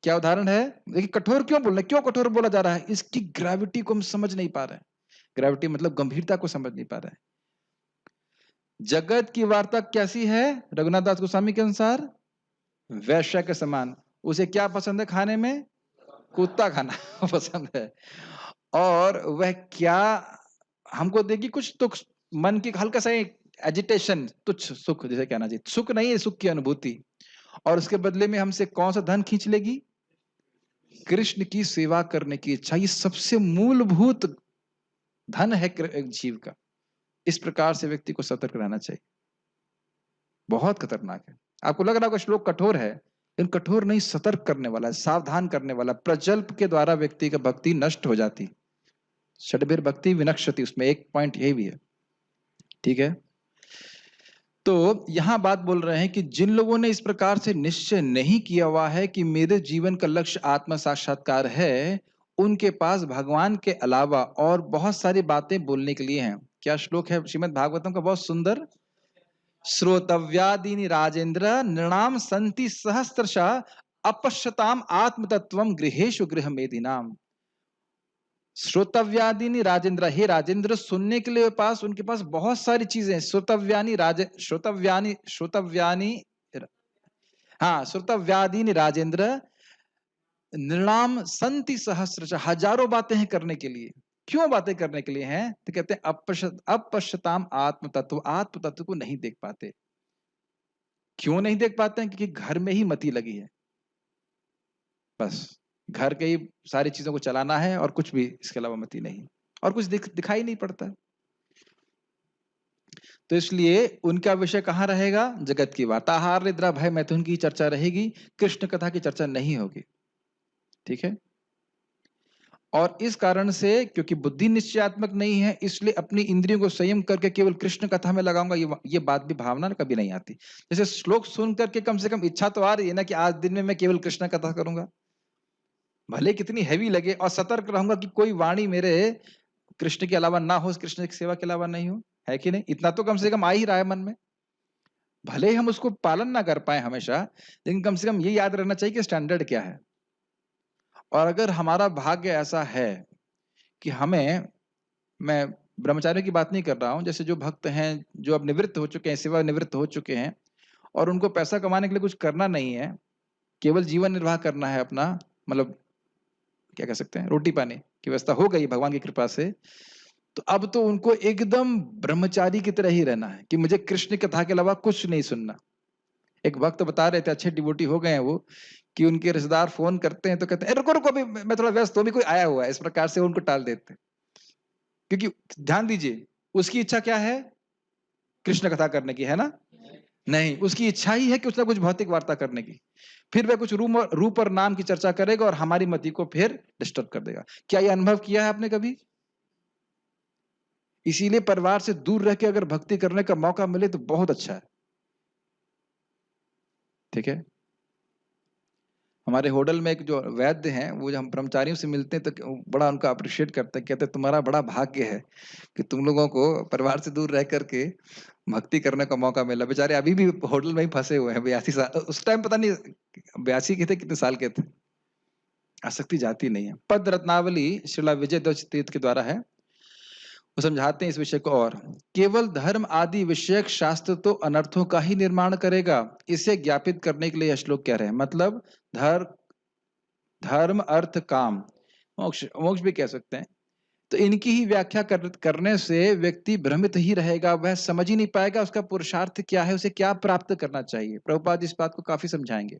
क्या उदाहरण है? देखिए, कठोर क्यों बोल रहे हैं, क्यों कठोर बोला जा रहा है? इसकी ग्रेविटी को हम समझ नहीं पा रहे हैं। ग्रेविटी मतलब गंभीरता को समझ नहीं पा रहे हैं। जगत की वार्ता कैसी है रघुनाथ दास गोस्वामी के अनुसार? वैश्य के समान। उसे क्या पसंद है खाने में? कुत्ता खाना पसंद है। और वह क्या हमको देगी? कुछ तो मन की हल्का सा एजिटेशन, तुच्छ सुख, जैसे कहना चाहिए, सुख नहीं है, सुख की अनुभूति। और उसके बदले में हमसे कौन सा धन खींच लेगी? कृष्ण की सेवा करने की इच्छा। ये सबसे मूलभूत धन है एक जीव का। इस प्रकार से व्यक्ति को सतर्क रहना चाहिए। बहुत खतरनाक है। आपको लग रहा होगा श्लोक कठोर है, लेकिन कठोर नहीं, सतर्क करने वाला है, सावधान करने वाला। प्रजल्प के द्वारा व्यक्ति का भक्ति नष्ट हो जाती। षड्भिर भक्ति विनश्यति, उसमें एक पॉइंट यही भी है। ठीक है, तो यहां बात बोल रहे हैं कि जिन लोगों ने इस प्रकार से निश्चय नहीं किया हुआ है कि मेरे जीवन का लक्ष्य आत्म साक्षात्कार है, उनके पास भगवान के अलावा और बहुत सारी बातें बोलने के लिए हैं। क्या श्लोक है श्रीमद् भागवतम का? बहुत सुंदर, श्रोतव्यादीनि राजेंद्र नृणाम संति सहस्त्रशः अपश्यताम आत्मतत्वम गृहेषु गृहमेदिनाम। श्रोतव्यादीनि राजेंद्र, हे राजेंद्र, सुनने के लिए पास उनके पास बहुत सारी चीजें हैं। श्रोतव्यानी हाँ, श्रोतव्यादीनि राजेंद्र नृणाम संति सहस्रश, हजारों बातें हैं करने के लिए। क्यों बातें करने के लिए हैं? तो कहते हैं अपश्यताम आत्म तत्व, आत्म तत्व को नहीं देख पाते। क्यों नहीं देख पाते हैं? क्योंकि घर में ही मति लगी है, बस घर के ही सारी चीजों को चलाना है और कुछ भी इसके अलावा मति नहीं, और कुछ दिखाई नहीं पड़ता। तो इसलिए उनका विषय कहाँ रहेगा? जगत की वार्ताहार निद्रा भय मैथुन की चर्चा रहेगी, कृष्ण कथा की चर्चा नहीं होगी। ठीक है। और इस कारण से, क्योंकि बुद्धि निश्चयात्मक नहीं है, इसलिए अपनी इंद्रियों को संयम करके केवल कृष्ण कथा में लगाऊंगा, ये बात भी भावना कभी नहीं आती। जैसे श्लोक सुन करके कम से कम इच्छा तो आ रही है ना कि आज दिन में मैं केवल कृष्ण कथा करूंगा, भले कितनी हैवी लगे, और सतर्क रहूंगा कि कोई वाणी मेरे कृष्ण के अलावा ना हो, कृष्ण की सेवा के अलावा नहीं हो, है कि नहीं? इतना तो कम से कम आ ही रहा है मन में। भले ही हम उसको पालन ना कर पाए हमेशा, लेकिन कम से कम ये याद रहना चाहिए कि स्टैंडर्ड क्या है। और अगर हमारा भाग्य ऐसा है कि हमें, मैं ब्रह्मचारियों की बात नहीं कर रहा हूं, जैसे जो भक्त हैं जो अब निवृत्त हो चुके हैं, सेवा निवृत्त हो चुके हैं, और उनको पैसा कमाने के लिए कुछ करना नहीं है, केवल जीवन निर्वाह करना है अपना, मतलब क्या कह सकते हैं, रोटी पानी की व्यवस्था हो गई भगवान की कृपा से, तो अब तो उनको एकदम ब्रह्मचारी की तरह ही रहना है कि मुझे कृष्ण कथा के अलावा कुछ नहीं सुनना। एक वक्त बता रहे थे, अच्छे डिवोटी हो गए हैं वो, कि उनके रिश्तेदार फोन करते हैं तो कहते हैं रुको रुको अभी मैं थोड़ा व्यस्त हूं, भी कोई आया हुआ है, इस प्रकार से उनको टाल देते हैं। क्योंकि ध्यान दीजिए, उसकी इच्छा क्या है? कृष्ण कथा करने की, है ना? नहीं, उसकी इच्छा ही है कि उसने कुछ भौतिक वार्ता करने की, फिर वह कुछ रूप और नाम की चर्चा करेगा और हमारी मति को फिर डिस्टर्ब कर देगा। क्या ये अनुभव किया है आपने कभी? इसीलिए परिवार से दूर रह के अगर भक्ति करने का मौका मिले तो बहुत अच्छा है। ठीक है। हमारे होटल में एक जो वैद्य हैं, वो जब हम ब्रह्मचारियों से मिलते हैं तो बड़ा उनका अप्रिशिएट करते हैं, कहते हैं तुम्हारा बड़ा भाग्य है कि तुम लोगों को परिवार से दूर रह करके भक्ति करने का मौका मिला। बेचारे अभी भी होटल में ही फंसे हुए हैं, 82 साल, उस टाइम पता नहीं 82 के थे, कितने साल के थे। आसक्ति जाती नहीं है। पद रत्नावली श्रीला विजय ध्वज तीर्थ के द्वारा है, वो समझाते हैं इस विषय को। और केवल धर्म आदि विषयक शास्त्र तो अनर्थों का ही निर्माण करेगा, इसे ज्ञापित करने के लिए यह श्लोक कह रहे हैं। मतलब धर्म अर्थ काम मोक्ष, मोक्ष भी कह सकते हैं, तो इनकी ही व्याख्या करने से व्यक्ति भ्रमित ही रहेगा, वह समझ ही नहीं पाएगा उसका पुरुषार्थ क्या है, उसे क्या प्राप्त करना चाहिए। प्रभुपाद इस बात को काफी समझाएंगे।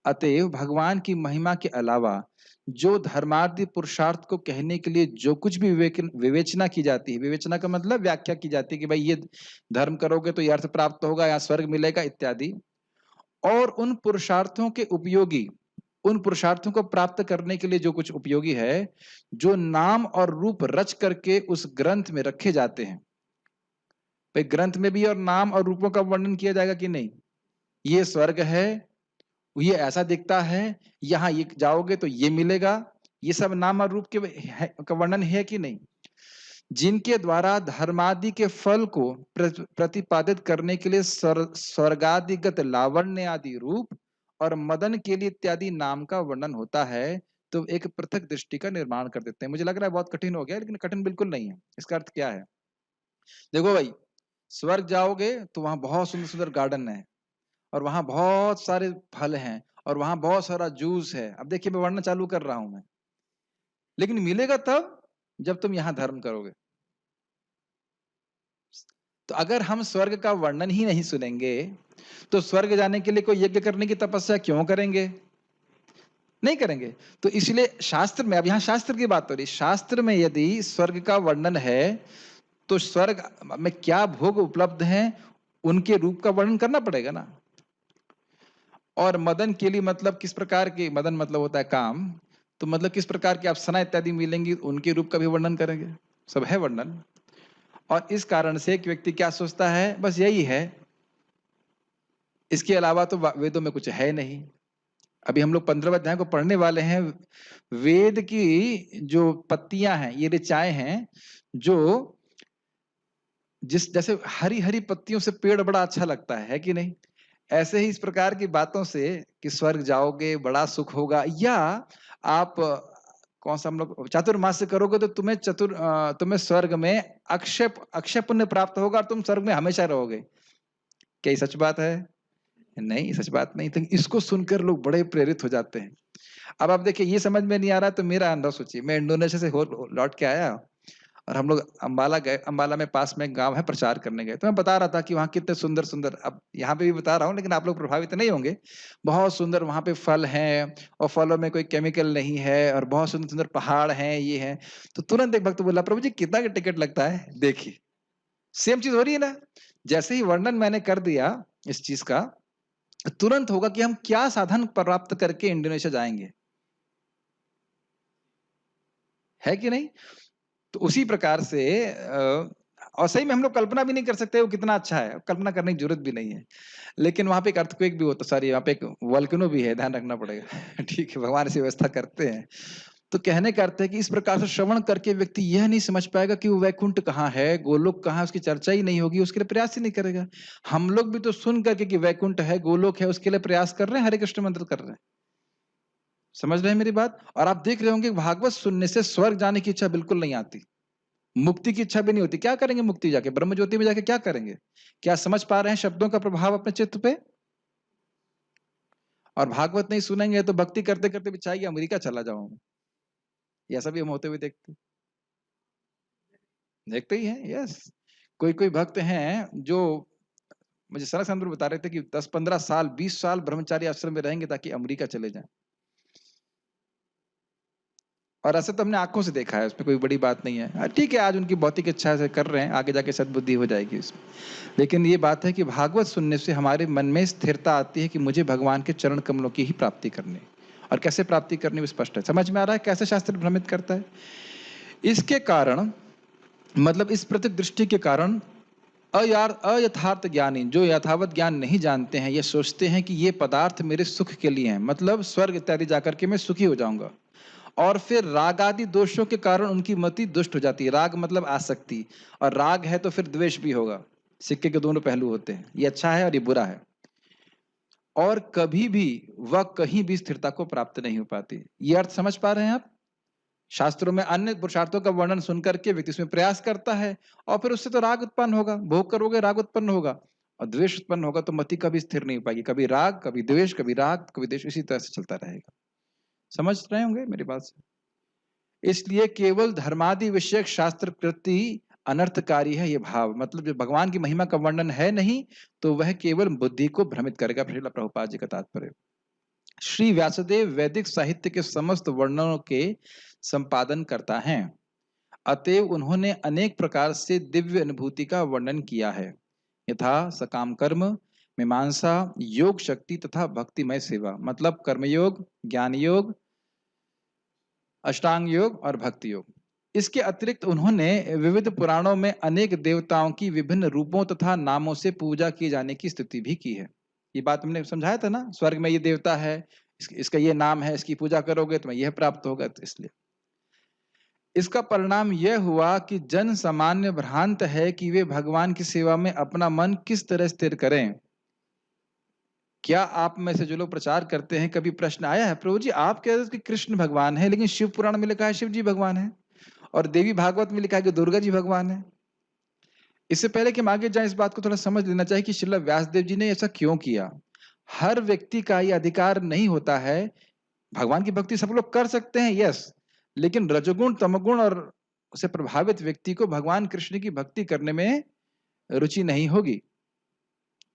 अतएव भगवान की महिमा के अलावा जो धर्मार्थी पुरुषार्थ को कहने के लिए जो कुछ भी विवेचना की जाती है, विवेचना का मतलब व्याख्या की जाती है कि भाई ये धर्म करोगे तो ये अर्थ प्राप्त होगा या स्वर्ग मिलेगा इत्यादि, और उन पुरुषार्थों के उपयोगी, उन पुरुषार्थों को प्राप्त करने के लिए जो कुछ उपयोगी है, जो नाम और रूप रच करके उस ग्रंथ में रखे जाते हैं। भाई ग्रंथ में भी और नाम और रूपों का वर्णन किया जाएगा कि नहीं? ये स्वर्ग है, ये ऐसा दिखता है, यहाँ ये जाओगे तो ये मिलेगा, ये सब नाम और रूप का वर्णन है कि नहीं? जिनके द्वारा धर्मादि के फल को प्रतिपादित करने के लिए स्वर्गादिगत लावण्य आदि रूप और मदन के लिए इत्यादि नाम का वर्णन होता है, तो एक पृथक दृष्टि का निर्माण कर देते हैं। मुझे लग रहा है बहुत कठिन हो गया, लेकिन कठिन बिल्कुल नहीं है। इसका अर्थ क्या है? देखो भाई, स्वर्ग जाओगे तो वहां बहुत सुंदर सुंदर गार्डन है, और वहां बहुत सारे फल हैं, और वहां बहुत सारा जूस है। अब देखिए मैं वर्णन चालू कर रहा हूं मैं, लेकिन मिलेगा तब जब तुम यहां धर्म करोगे। तो अगर हम स्वर्ग का वर्णन ही नहीं सुनेंगे तो स्वर्ग जाने के लिए कोई यज्ञ करने की तपस्या क्यों करेंगे? नहीं करेंगे। तो इसलिए शास्त्र में, अब यहां शास्त्र की बात हो रही, शास्त्र में यदि स्वर्ग का वर्णन है तो स्वर्ग में क्या भोग उपलब्ध हैं उनके रूप का वर्णन करना पड़ेगा ना। और मदन के लिए मतलब किस प्रकार के, मदन मतलब होता है काम, तो मतलब किस प्रकार की अप्सना इत्यादि मिलेंगी, उनके रूप का भी वर्णन करेंगे। सब है वर्णन। और इस कारण से एक व्यक्ति क्या सोचता है, बस यही है, इसके अलावा तो वेदों में कुछ है नहीं। अभी हम लोग 15वें अध्याय को पढ़ने वाले हैं। वेद की जो पत्तियां हैं, ये ऋचाएं हैं जो जैसे हरी हरी पत्तियों से पेड़ बड़ा अच्छा लगता है कि नहीं? ऐसे ही इस प्रकार की बातों से कि स्वर्ग जाओगे, बड़ा सुख होगा, या आप कौन सा हम लोग चातुर्मास्य करोगे तो तुम्हें स्वर्ग में अक्षय पुण्य प्राप्त होगा और तुम स्वर्ग में हमेशा रहोगे। क्या ये सच बात है? नहीं, सच बात नहीं। तो इसको सुनकर लोग बड़े प्रेरित हो जाते हैं। अब आप देखिए, ये समझ में नहीं आ रहा तो मेरा अनुभव सोचिए। मैं इंडोनेशिया से लौट के आया और हम लोग अंबाला गए। अंबाला में पास में एक गाँव है, प्रचार करने गए। तो मैं बता रहा था कि वहाँ कितने सुंदर-सुंदर, अब यहाँ पे भी बता रहा हूँ लेकिन आप लोग प्रभावित नहीं होंगे। बहुत सुंदर वहाँ पे फल हैं और फलों में कोई केमिकल नहीं है और बहुत सुंदर-सुंदर पहाड़ हैं, ये हैं। तो तुरंत एक भक्त बोला, "प्रभु जी कितना का टिकट लगता है?" देखिए, सेम चीज़ हो रही है ना? जैसे ही वर्णन मैंने कर दिया इस चीज़ का, तुरंत होगा कि हम क्या साधन प्राप्त करके इंडोनेशिया जाएँगे। है कि नहीं? तो उसी प्रकार से और सही में हम लोग कल्पना भी नहीं कर सकते वो कितना अच्छा है, कल्पना करने की ज़रूरत भी नहीं है। लेकिन वहाँ पे एक अर्थक्वेक भी होता, सॉरी, वहाँ पे एक वोल्केनो भी है, ध्यान रखना पड़ेगा। ठीक है, भगवान ऐसी व्यवस्था करते हैं। तो कहने का अर्थ है कि इस प्रकार से श्रवण करके व्यक्ति यह नहीं समझ पाएगा कि वो वैकुंठ कहाँ है, गोलोक कहाँ है, उसकी चर्चा ही नहीं होगी, उसके लिए प्रयास ही नहीं करेगा। हम लोग भी तो सुन करके कि वैकुंठ है, गोलोक है, उसके लिए प्रयास कर रहे हैं, हरे कृष्ण मंत्र कर रहे हैं। समझ रहे हैं मेरी बात? और आप देख रहे होंगे भागवत सुनने से स्वर्ग जाने की इच्छा बिल्कुल नहीं आती। मुक्ति की इच्छा भी नहीं होती। क्या करेंगे मुक्ति जाके? ब्रह्म ज्योति में जाके क्या करेंगे? क्या समझ पा रहे हैं शब्दों का प्रभाव अपने चित्त पे? और भागवत नहीं सुनेंगे तो भक्ति करते-करते भी चाहिए अमेरिका चला जाऊँ। ये ऐसा भी हम होते हुए देखते देखते ही हैं, यस। कोई-कोई भक्त हैं जो मुझे सनत चंद्र बता रहे थे कि 10-15 साल, 20 साल ब्रह्मचारी आश्रम में रहेंगे ताकि अमेरिका चले जाएँ। और ऐसा तो हमने आँखों से देखा है, उसमें कोई बड़ी बात नहीं है। ठीक है, आज उनकी भौतिक इच्छा से कर रहे हैं, आगे जाके सद्बुद्धि हो जाएगी उसमें। लेकिन ये बात है कि भागवत सुनने से हमारे मन में स्थिरता आती है कि मुझे भगवान के चरण कमलों की ही प्राप्ति करनी है। और कैसे प्राप्ति करनी वो स्पष्ट है। समझ में आ रहा है कैसे शास्त्र भ्रमित करता है? इसके कारण, मतलब इस प्रत्येक दृष्टि के कारण अयथार्थ ज्ञानी जो यथावत ज्ञान नहीं जानते हैं, ये सोचते हैं कि ये पदार्थ मेरे सुख के लिए हैं, मतलब स्वर्ग इत्यादि जाकर के मैं सुखी हो जाऊंगा। और फिर राग आदि दोषों के कारण उनकी मति दुष्ट हो जाती है। राग मतलब आसक्ति, और राग है तो फिर द्वेष भी होगा। सिक्के के दोनों पहलू होते हैं, ये अच्छा है और ये बुरा है। और कभी भी वह कहीं भी स्थिरता को प्राप्त नहीं हो पाती। ये अर्थ समझ पा रहे हैं आप? शास्त्रों में अन्य पुरुषार्थों का वर्णन सुनकर के व्यक्ति उसमें प्रयास करता है और फिर उससे तो राग उत्पन्न होगा, भोग करोगे राग उत्पन्न होगा और द्वेष उत्पन्न होगा, तो मति कभी स्थिर नहीं हो पाएगी। कभी राग, कभी द्वेष, कभी राग, कभी द्वेष, इसी तरह से चलता रहेगा। समझ रहे होंगे मेरी बात से? इसलिए केवल धर्मादि विषयक शास्त्र कृति अनर्थकारी है ये भाव, मतलब जो भगवान की महिमा का वर्णन है नहीं, तो वह केवल बुद्धि को भ्रमित करेगा। श्रील प्रभुपाद जी का तात्पर्य। श्री व्यासदेव वैदिक साहित्य के समस्त वर्णनों के संपादन करता है, अतएव उन्होंने अनेक प्रकार से दिव्य अनुभूति का वर्णन किया है, यथा सकाम कर्म, मीमांसा, योग शक्ति तथा भक्तिमय सेवा, मतलब कर्मयोग, ज्ञान योग, अष्टांग योग और भक्ति योग। इसके अतिरिक्त उन्होंने विविध पुराणों में अनेक देवताओं की विभिन्न रूपों तथा नामों से पूजा किए जाने की स्तुति भी की है। ये बात हमने समझाया था ना, स्वर्ग में ये देवता है, इसका ये नाम है, इसकी पूजा करोगे तुम्हें यह प्राप्त होगा। तो इसलिए इसका परिणाम यह हुआ कि जन सामान्य भ्रांत है कि वे भगवान की सेवा में अपना मन किस तरह स्थिर करें। क्या आप में से जो लोग प्रचार करते हैं, कभी प्रश्न आया है, प्रभु जी आप कह रहे हो कि कृष्ण भगवान है, लेकिन शिव पुराण में लिखा है शिव जी भगवान है, और देवी भागवत में लिखा है कि दुर्गा जी भगवान है। इससे पहले कि हम आगे जाएं, इस बात को थोड़ा समझ लेना चाहिए कि श्रील व्यासदेव जी ने ऐसा क्यों किया। हर व्यक्ति का ये अधिकार नहीं होता है। भगवान की भक्ति सब लोग कर सकते हैं, यस, लेकिन रजोगुण, तमोगुण और से प्रभावित व्यक्ति को भगवान कृष्ण की भक्ति करने में रुचि नहीं होगी।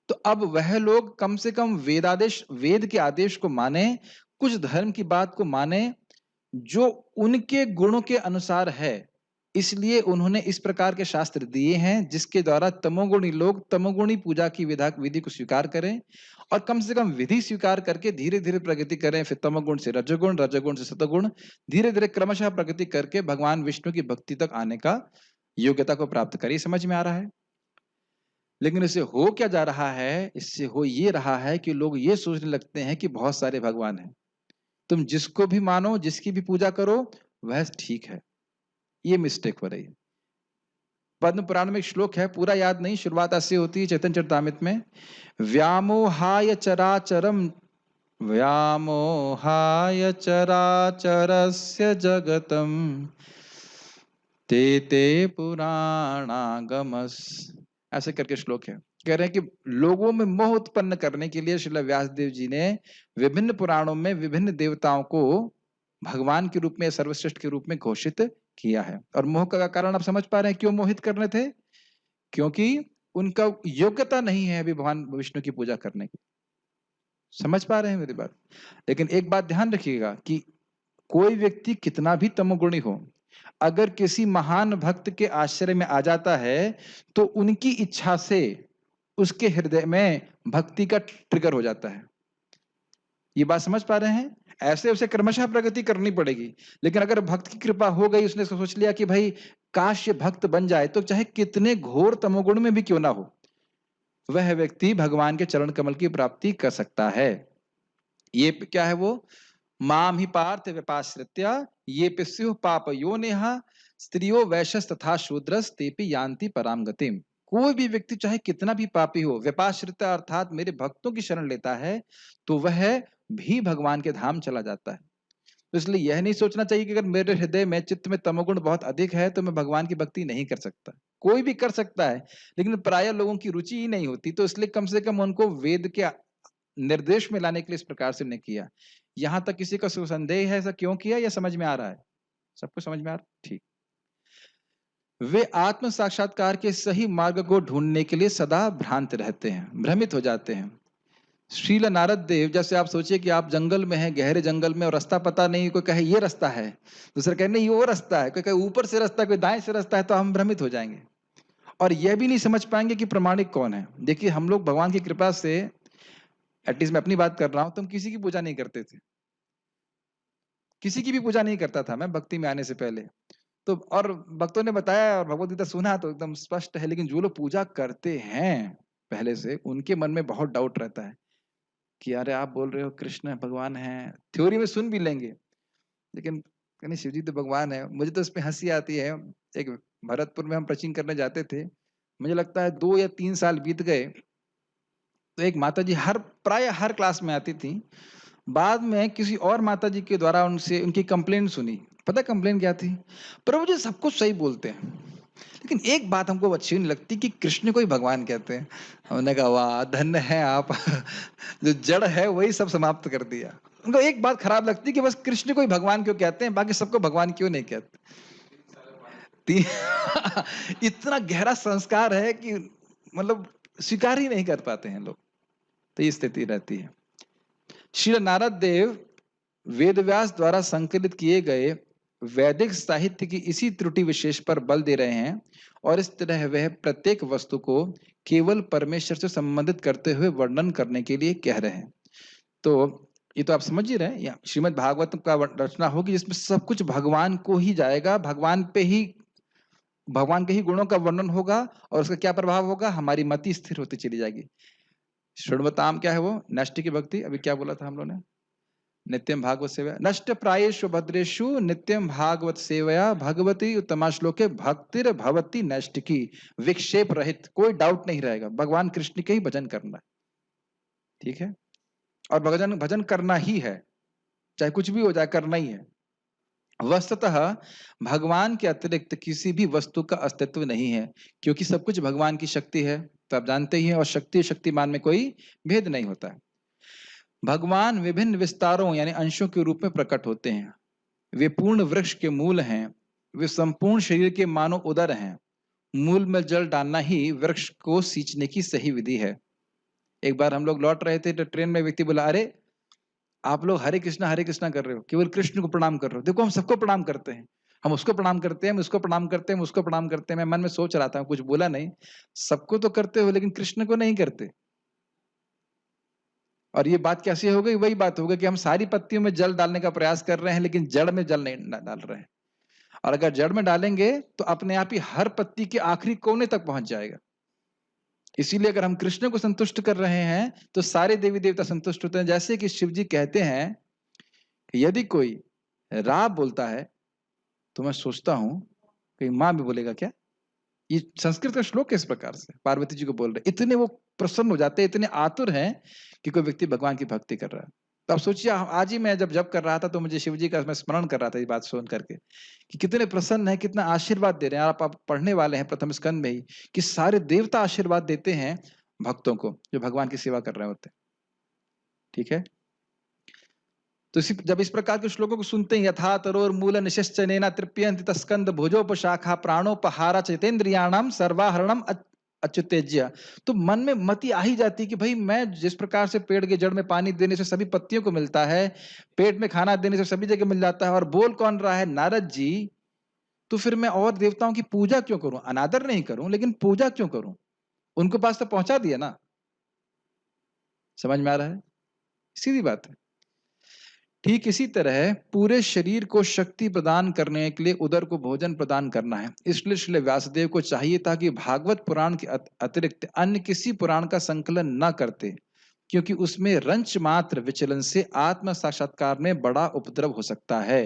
तो अब वह लोग कम से कम वेद के आदेश को माने, कुछ धर्म की बात को माने जो उनके गुणों के अनुसार है। इसलिए उन्होंने इस प्रकार के शास्त्र दिए हैं जिसके द्वारा तमोगुणी लोग तमोगुणी पूजा की विधि को स्वीकार करें और कम से कम विधि स्वीकार करके धीरे धीरे प्रगति करें। फिर तमोगुण से रजोगुण, रजोगुण से सतोगुण, धीरे धीरे क्रमशः प्रगति करके भगवान विष्णु की भक्ति तक आने का योग्यता को प्राप्त करें। समझ में आ रहा है? लेकिन इससे हो क्या जा रहा है? इससे हो ये रहा है कि लोग ये सोचने लगते हैं कि बहुत सारे भगवान हैं, तुम जिसको भी मानो, जिसकी भी पूजा करो, वह ठीक है। ये मिस्टेक हो रही है। पद्म पुराण में एक श्लोक है, पूरा याद नहीं, शुरुआत ऐसी होती है चैतन्य चरितामृत में, व्यामोहाय चराचरम व्यामोहाय चराचरस्य जगतम ते ते पुराणागमस, ऐसे करके श्लोक है। कह रहे हैं कि लोगों में मोह उत्पन्न करने के लिए श्रील व्यासदेव जी ने विभिन्न पुराणों में विभिन्न देवताओं को भगवान के रूप में, सर्वश्रेष्ठ के रूप में घोषित किया है। और मोह का कारण आप समझ पा रहे हैं क्यों मोहित कर रहे थे? क्योंकि उनका योग्यता नहीं है अभी भगवान विष्णु की पूजा करने की। समझ पा रहे हैं मेरी बात? लेकिन एक बात ध्यान रखिएगा कि कोई व्यक्ति कितना भी तमोगुणी हो, अगर किसी महान भक्त के आश्रय में आ जाता है तो उनकी इच्छा से उसके हृदय में भक्ति का ट्रिगर हो जाता है। ये बात समझ पा रहे हैं? ऐसे उसे क्रमशः प्रगति करनी पड़ेगी। लेकिन अगर भक्त की कृपा हो गई, उसने सोच लिया कि भाई काश ये भक्त बन जाए, तो चाहे कितने घोर तमोगुण में भी क्यों ना हो, वह व्यक्ति भगवान के चरण कमल की प्राप्ति कर सकता है। ये क्या है वो? माम ही पार्थ व्यपाश्रित्य ये पिस्यु पाप योनिः स्त्रियो वैश्यस तथा शूद्रस तेपि यान्ति पराम गतिम। कोई भी व्यक्ति चाहे कितना भी पापी हो, व्यपाश्रित अर्थात मेरे भक्तों की शरण लेता है, तो वह भी भगवान के धाम चला जाता है। तो इसलिए यह नहीं सोचना चाहिए कि अगर मेरे हृदय में, चित्त में तमोगुण बहुत अधिक है तो मैं भगवान की भक्ति नहीं कर सकता। कोई भी कर सकता है, लेकिन प्राय लोगों की रुचि ही नहीं होती। तो इसलिए कम से कम उनको वेद के निर्देश में लाने के लिए इस प्रकार से हमने किया। यहां तक किसी का संदेह है ऐसा क्यों किया, या समझ में आ रहा है? सबको समझ में आ रहा है? ठीक। वे आत्म साक्षात्कार के सही मार्ग को ढूंढने के लिए सदा भ्रांत रहते हैं, भ्रमित हो जाते हैं। श्रील नारद देव, जैसे आप सोचिए कि आप जंगल में हैं, गहरे जंगल में, और रास्ता पता नहीं, कोई कहे ये रास्ता है, दूसरा कहे नहीं ये वो रास्ता है, कोई कहे ऊपर से रास्ता है, कोई दाएं से रास्ता है, तो हम भ्रमित हो जाएंगे और यह भी नहीं समझ पाएंगे कि प्रमाणिक कौन है। देखिए हम लोग भगवान की कृपा से, एटलीस्ट मैं अपनी बात कर रहा हूं, तुम किसी की पूजा नहीं करते थे, किसी की भी पूजा नहीं करता था मैं भक्ति में आने से पहले तो। और भक्तों ने बताया और भगवद गीता सुना तो एकदम स्पष्ट है। लेकिन जो लोग पूजा करते हैं पहले से, उनके मन में बहुत डाउट रहता है कि अरे आप बोल रहे हो कृष्ण भगवान है, थ्योरी में सुन भी लेंगे, लेकिन कहने शिव जी तो भगवान है। मुझे तो इसमें हंसी आती है। एक भरतपुर में हम प्रचिंग करने जाते थे, मुझे लगता है 2 या 3 साल बीत गए, तो एक माता जी प्राय हर क्लास में आती थी। बाद में किसी और माता जी के द्वारा उनसे उनकी कंप्लेंट सुनी। पता कंप्लेंट क्या थी? प्रभु जी सब कुछ सही बोलते हैं, लेकिन एक बात हमको अच्छी नहीं लगती कि कृष्ण को ही भगवान कहते हैं। हमने कहा वाह धन्य है आप जो जड़ है वही सब समाप्त कर दिया। उनको एक बात खराब लगती कि बस कृष्ण को ही भगवान क्यों कहते हैं, बाकी सबको भगवान क्यों नहीं कहते। इतना गहरा संस्कार है कि मतलब स्वीकार ही नहीं कर पाते हैं लोग, तो ये स्थिति रहती है। श्री नारद देव वेदव्यास द्वारा संकलित किए गए वैदिक साहित्य की इसी त्रुटि विशेष पर बल दे रहे हैं और इस तरह वह प्रत्येक वस्तु को केवल परमेश्वर से संबंधित करते हुए वर्णन करने के लिए कह रहे हैं। तो ये तो आप समझ ही रहे हैं, श्रीमद् भागवत का रचना होगी जिसमें सब कुछ भगवान को ही जाएगा, भगवान के ही गुणों का वर्णन होगा और उसका क्या प्रभाव होगा, हमारी मति स्थिर होती चली जाएगी। शृण्वताम क्या है वो? नष्ट की भक्ति। अभी क्या बोला था हम लोगों ने? नित्यम भागवत सेवया नष्ट प्रायेषु भद्रेषु नित्यम भागवत सेवया भगवती उत्तमा श्लोके भक्तिर भवती नष्ट की, विक्षेप रहित, कोई डाउट नहीं रहेगा, भगवान कृष्ण के ही भजन करना, ठीक है? और भजन करना ही है, चाहे कुछ भी हो जाए, करना ही है। वस्तुतः भगवान के अतिरिक्त किसी भी वस्तु का अस्तित्व नहीं है, क्योंकि सब कुछ भगवान की शक्ति है, तो आप जानते ही हैं, और शक्ति शक्तिमान में कोई भेद नहीं होता है। भगवान विभिन्न विस्तारों यानी अंशों के रूप में प्रकट होते हैं। वे पूर्ण वृक्ष के मूल हैं, वे संपूर्ण शरीर के मानो उदर हैं। मूल में जल डालना ही वृक्ष को सींचने की सही विधि है। एक बार हम लोग लौट रहे थे तो ट्रेन में व्यक्ति बोला, अरे आप लोग हरे कृष्णा कर रहे हो, केवल कृष्ण को प्रणाम कर रहे हो। देखो हम सबको प्रणाम करते हैं, हम उसको प्रणाम करते हैं, हम उसको प्रणाम करते हैं, हम उसको प्रणाम करते हैं। मैं मन में सोच रहा था, कुछ बोला नहीं, सबको तो करते हो लेकिन कृष्ण को नहीं करते। और ये बात कैसी हो गई? वही बात हो गई कि हम सारी पत्तियों में जल डालने का प्रयास कर रहे हैं लेकिन जड़ में जल नहीं डाल रहे हैं। और अगर जड़ में डालेंगे तो अपने आप ही हर पत्ती के आखिरी कोने तक पहुंच जाएगा। इसीलिए अगर हम कृष्ण को संतुष्ट कर रहे हैं तो सारे देवी देवता संतुष्ट होते हैं। जैसे कि शिव जी कहते हैं कि यदि कोई रा बोलता है तो मैं सोचता हूं कि मां भी बोलेगा क्या, ये संस्कृत का श्लोक है इस प्रकार से, पार्वती जी को बोल रहे, इतने वो प्रसन्न हो जाते हैं, इतने आतुर हैं कि कोई व्यक्ति भगवान की भक्ति कर रहा है। तो आप सोचिए, आज ही मैं जब जप कर रहा था तो मुझे शिव जी का मैं स्मरण कर रहा था ये बात सुन करके, कि कितने प्रसन्न है, कितना आशीर्वाद दे रहे हैं। आप पढ़ने वाले हैं प्रथम स्कंद में ही कि सारे देवता आशीर्वाद देते हैं भक्तों को जो भगवान की सेवा कर रहे होते हैं। ठीक है, तो जब इस प्रकार के श्लोकों को सुनते हैं, यथा तरोर मूल निश्चनेना तृप्यन्ति तस्कंद भुजोपशाखा प्राणोपहारा चैतेन्द्रियाणाम सर्वाहरणम अच्युतेज्य, तो मन में मति आ ही जाती कि भाई मैं जिस प्रकार से पेड़ के जड़ में पानी देने से सभी पत्तियों को मिलता है, पेट में खाना देने से सभी जगह मिल जाता है, और बोल कौन रहा है? नारद जी। तो फिर मैं और देवताओं की पूजा क्यों करूं? अनादर नहीं करूं, लेकिन पूजा क्यों करूं? उनके पास तो पहुंचा दिया ना। समझ में आ रहा है? सीधी बात है। ठीक इसी तरह पूरे शरीर को शक्ति प्रदान करने के लिए उदर को भोजन प्रदान करना है। इसलिए श्री व्यासदेव को चाहिए था कि भागवत पुराण के अतिरिक्त अन्य किसी पुराण का संकलन न करते, क्योंकि उसमें रंच मात्र विचलन से आत्म साक्षात्कार में बड़ा उपद्रव हो सकता है।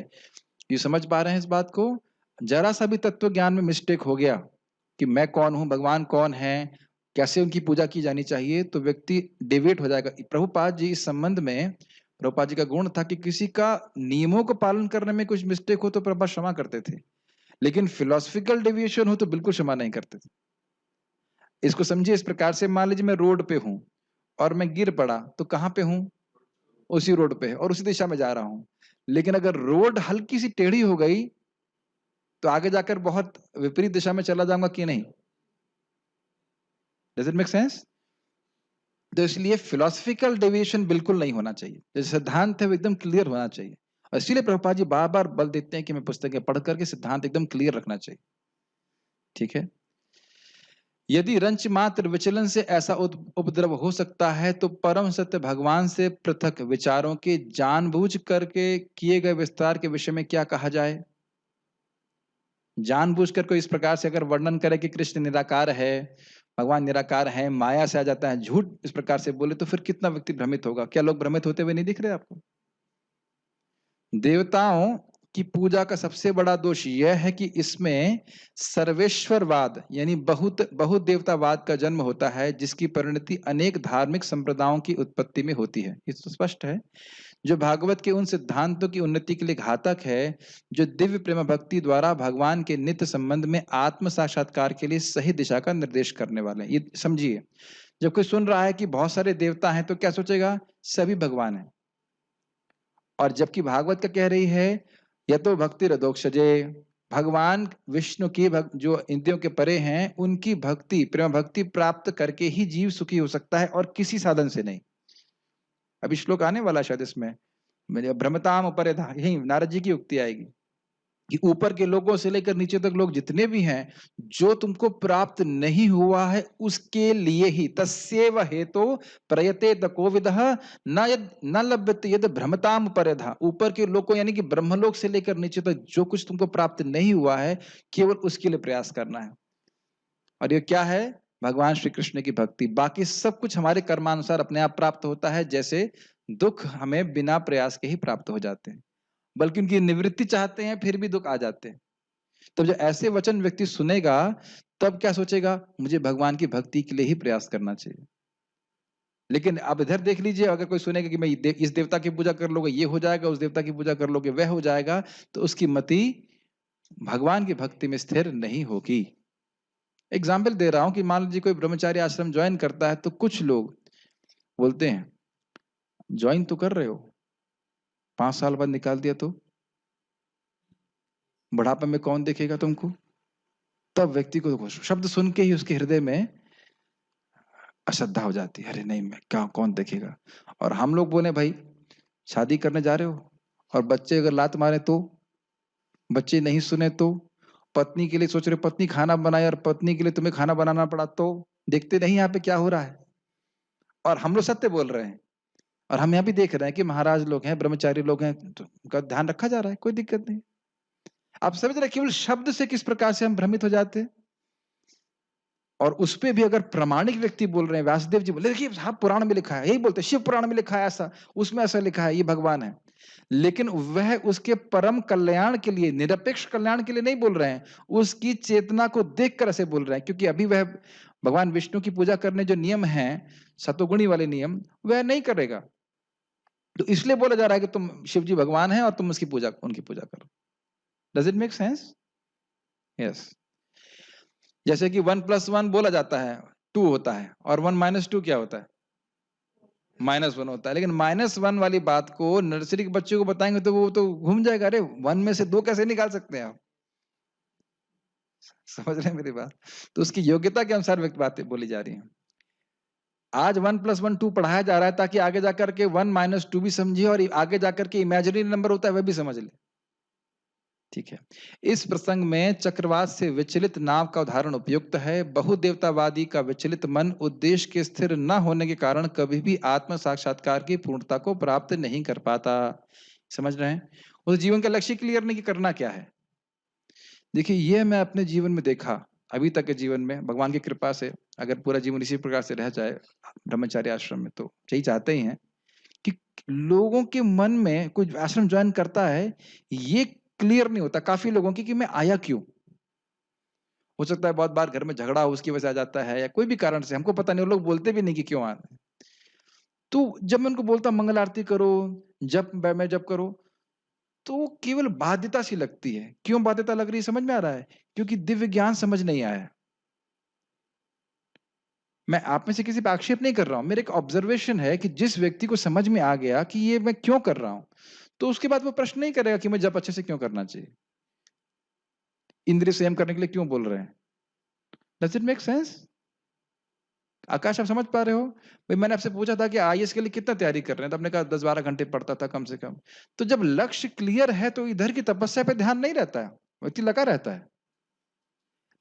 ये समझ पा रहे हैं इस बात को? जरा सा भी तत्व ज्ञान में मिस्टेक हो गया कि मैं कौन हूं, भगवान कौन है, कैसे उनकी पूजा की जानी चाहिए, तो व्यक्ति डिवेट हो जाएगा। प्रभुपाद जी इस संबंध में, प्रभुपाद जी का गुण था कि किसी का नियमों को पालन करने में कुछ मिस्टेक हो तो प्रभुपाद क्षमा करते थे, लेकिन फिलोसफिकल डेविएशन हो तो बिल्कुल क्षमा नहीं करते थे। इसको समझिए इस प्रकार से, मान लीजिए मैं रोड पे हूं और मैं गिर पड़ा, तो कहां पे हूं? उसी रोड पे और उसी दिशा में जा रहा हूं। लेकिन अगर रोड हल्की सी टेढ़ी हो गई तो आगे जाकर बहुत विपरीत दिशा में चला जाऊंगा कि नहीं? Does it make sense? तो इसलिए फिलोसफिकल डेविएशन बिल्कुल नहीं होना चाहिए, जो सिद्धांत है वो एकदम क्लियर होना चाहिए। और इसीलिए प्रभुपाद जी बार बार बल देते हैं कि मैं पुस्तकें पढ़ करके सिद्धांत एकदम क्लियर रखना चाहिए। ठीक है, यदि रंच मात्र विचलन से ऐसा उपद्रव हो सकता है तो परम सत्य भगवान से पृथक विचारों के जानबूझ करके किए गए विस्तार के विषय में क्या कहा जाए? जानबूझकर कोई इस प्रकार से अगर वर्णन करे कि कृष्ण निराकार है, भगवान निराकार है, माया से आ जाता है, झूठ इस प्रकार से बोले, तो फिर कितना व्यक्ति भ्रमित होगा? क्या लोग भ्रमित होते हुए नहीं दिख रहे आपको? देवताओं की पूजा का सबसे बड़ा दोष यह है कि इसमें सर्वेश्वरवाद यानी बहुत देवतावाद का जन्म होता है, जिसकी परिणति अनेक धार्मिक संप्रदायों की उत्पत्ति में होती है। ये तो स्पष्ट है, जो भागवत के उन सिद्धांतों की उन्नति के लिए घातक है, जो दिव्य प्रेम भक्ति द्वारा भगवान के नित्य संबंध में आत्म साक्षात्कार के लिए सही दिशा का निर्देश करने वाले हैं। ये समझिए, जब कोई सुन रहा है कि बहुत सारे देवता हैं तो क्या सोचेगा? सभी भगवान हैं। और जबकि भागवत का कह रही है यतो भक्ति रदोक्षजे, भगवान विष्णु की जो इंद्रियों के परे हैं उनकी भक्ति, प्रेम भक्ति प्राप्त करके ही जीव सुखी हो सकता है और किसी साधन से नहीं। अभी श्लोक आने वाला शायद इसमें, भ्रमताम उपरेधा, यही नारद जी की उक्ति आएगी कि ऊपर के लोगों से लेकर नीचे तक लोग जितने भी हैं, जो तुमको प्राप्त नहीं हुआ है उसके लिए ही तस्येव हेतो प्रयतेत कोविदः न लभ्यते यद भ्रमताम उपरेधा, ऊपर के लोगों यानी कि ब्रह्मलोक से लेकर नीचे तक जो कुछ तुमको प्राप्त नहीं हुआ है केवल उसके लिए प्रयास करना है। और ये क्या है? भगवान श्री कृष्ण की भक्ति। बाकी सब कुछ हमारे कर्मानुसार अपने आप प्राप्त होता है, जैसे दुख हमें बिना प्रयास के ही प्राप्त हो जाते हैं, बल्कि उनकी निवृत्ति चाहते हैं फिर भी दुख आ जाते हैं। तब जब ऐसे वचन व्यक्ति सुनेगा तब क्या सोचेगा? मुझे भगवान की भक्ति के लिए ही प्रयास करना चाहिए। लेकिन अब इधर देख लीजिए, अगर कोई सुनेगा कि मैं इस देवता की पूजा कर लोगे ये हो जाएगा, उस देवता की पूजा कर लोगे वह हो जाएगा, तो उसकी मति भगवान की भक्ति में स्थिर नहीं होगी। एग्जाम्पल दे रहा हूं कि मान लीजिए कोई ब्रह्मचारी आश्रम ज्वाइन करता है तो कुछ लोग बोलते हैं ज्वाइन तो कर रहे हो, 5 साल बाद निकाल दिया तो बुढ़ापे में कौन देखेगा तुमको? तब व्यक्ति को शब्द सुन के ही उसके हृदय में अश्रद्धा हो जाती है, अरे नहीं मैं क्या, कौन देखेगा? और हम लोग बोले भाई शादी करने जा रहे हो और बच्चे अगर लात मारे तो, बच्चे नहीं सुने तो, पत्नी के लिए सोच रहे हो पत्नी खाना बनाए और पत्नी के लिए तुम्हें खाना बनाना पड़ा तो, देखते नहीं यहाँ पे क्या हो रहा है? और हम लोग सत्य बोल रहे हैं और हम यहाँ भी देख रहे हैं कि महाराज लोग हैं, ब्रह्मचारी लोग हैं, तो उनका ध्यान रखा जा रहा है, कोई दिक्कत नहीं। आप समझ रहे केवल शब्द से किस प्रकार से हम भ्रमित हो जाते हैं। और उस पे भी अगर प्रामाणिक व्यक्ति बोल रहे हैं, व्यासदेव जी बोले देखिए हाँ पुराण में लिखा है, यही बोलते शिव पुराण में लिखा है ऐसा, उसमें ऐसा लिखा है, ये भगवान है। लेकिन वह उसके परम कल्याण के लिए, निरपेक्ष कल्याण के लिए नहीं बोल रहे हैं, उसकी चेतना को देखकर ऐसे बोल रहे हैं, क्योंकि अभी वह भगवान विष्णु की पूजा करने जो नियम हैं, सतोगुणी वाले नियम, वह नहीं करेगा। तो इसलिए बोला जा रहा है कि तुम शिव जी भगवान हैं और तुम उनकी पूजा करो। Does it make sense? Yes. जैसे कि 1 + 1 बोला जाता है, 2 होता है, और 1 - 2 क्या होता है? -1 होता है। लेकिन -1 वाली बात को नर्सरी के बच्चे को बताएंगे तो वो तो घूम जाएगा, अरे 1 में से 2 कैसे निकाल सकते हैं आप? समझ रहे हैं मेरी बात? तो उसकी योग्यता के अनुसार व्यक्त बातें बोली जा रही हैं। आज 1 + 1 2 पढ़ाया जा रहा है ताकि आगे जाकर के 1 - 2 भी समझिए और आगे जाकर के इमेजिनरी नंबर होता है वह भी समझ ले। ठीक है। इस प्रसंग में चक्रवात से विचलित नाव का उदाहरण उपयुक्त है। बहुदेवतावादी का विचलित मन उद्देश्य के स्थिर न होने के कारण कभी भी आत्म साक्षात्कार की पूर्णता को प्राप्त नहीं कर पाता। समझ रहे हैं? उस जीवन का लक्ष्य क्लियर नहीं कि करना क्या है। देखिए, ये मैं अपने जीवन में देखा, अभी तक के जीवन में भगवान की कृपा से अगर पूरा जीवन इसी प्रकार से रह जाए ब्रह्मचार्य आश्रम में, तो यही चाहते ही हैं कि लोगों के मन में कोई आश्रम ज्वाइन करता है, ये क्लियर नहीं होता काफी लोगों की कि मैं आया क्यों। हो सकता है बहुत बार घर में झगड़ा हो उसकी वजह से आ जाता है, या कोई भी कारण से, हमको पता नहीं, वो लोग बोलते भी नहीं कि क्यों आ रहे हैं। तो जब मैं उनको बोलता हूँ मंगल आरती करो, जप करो, तो वो केवल बाध्यता सी लगती है। क्यों बाध्यता लग रही है समझ में आ रहा है? क्योंकि दिव्य ज्ञान समझ नहीं आया है। मैं आप में से किसी पे आक्षेप नहीं कर रहा हूं, मेरा एक ऑब्जर्वेशन है कि जिस व्यक्ति को समझ में आ गया कि ये मैं क्यों कर रहा हूं, तो उसके बाद वो प्रश्न नहीं करेगा कि मैं जप अच्छे से क्यों करना चाहिए, इंद्रिय संयम करने के लिए क्यों बोल रहे हैं। Does it make sense? Akash, आप समझ पा रहे हो? भाई मैंने आपसे पूछा था कि आईएएस के लिए कितना तैयारी कर रहे हैं, तो आपने कहा 10-12 घंटे पढ़ता था कम से कम। तो जब लक्ष्य क्लियर है तो इधर की तपस्या पे ध्यान नहीं रहता है, व्यक्ति लगा रहता है।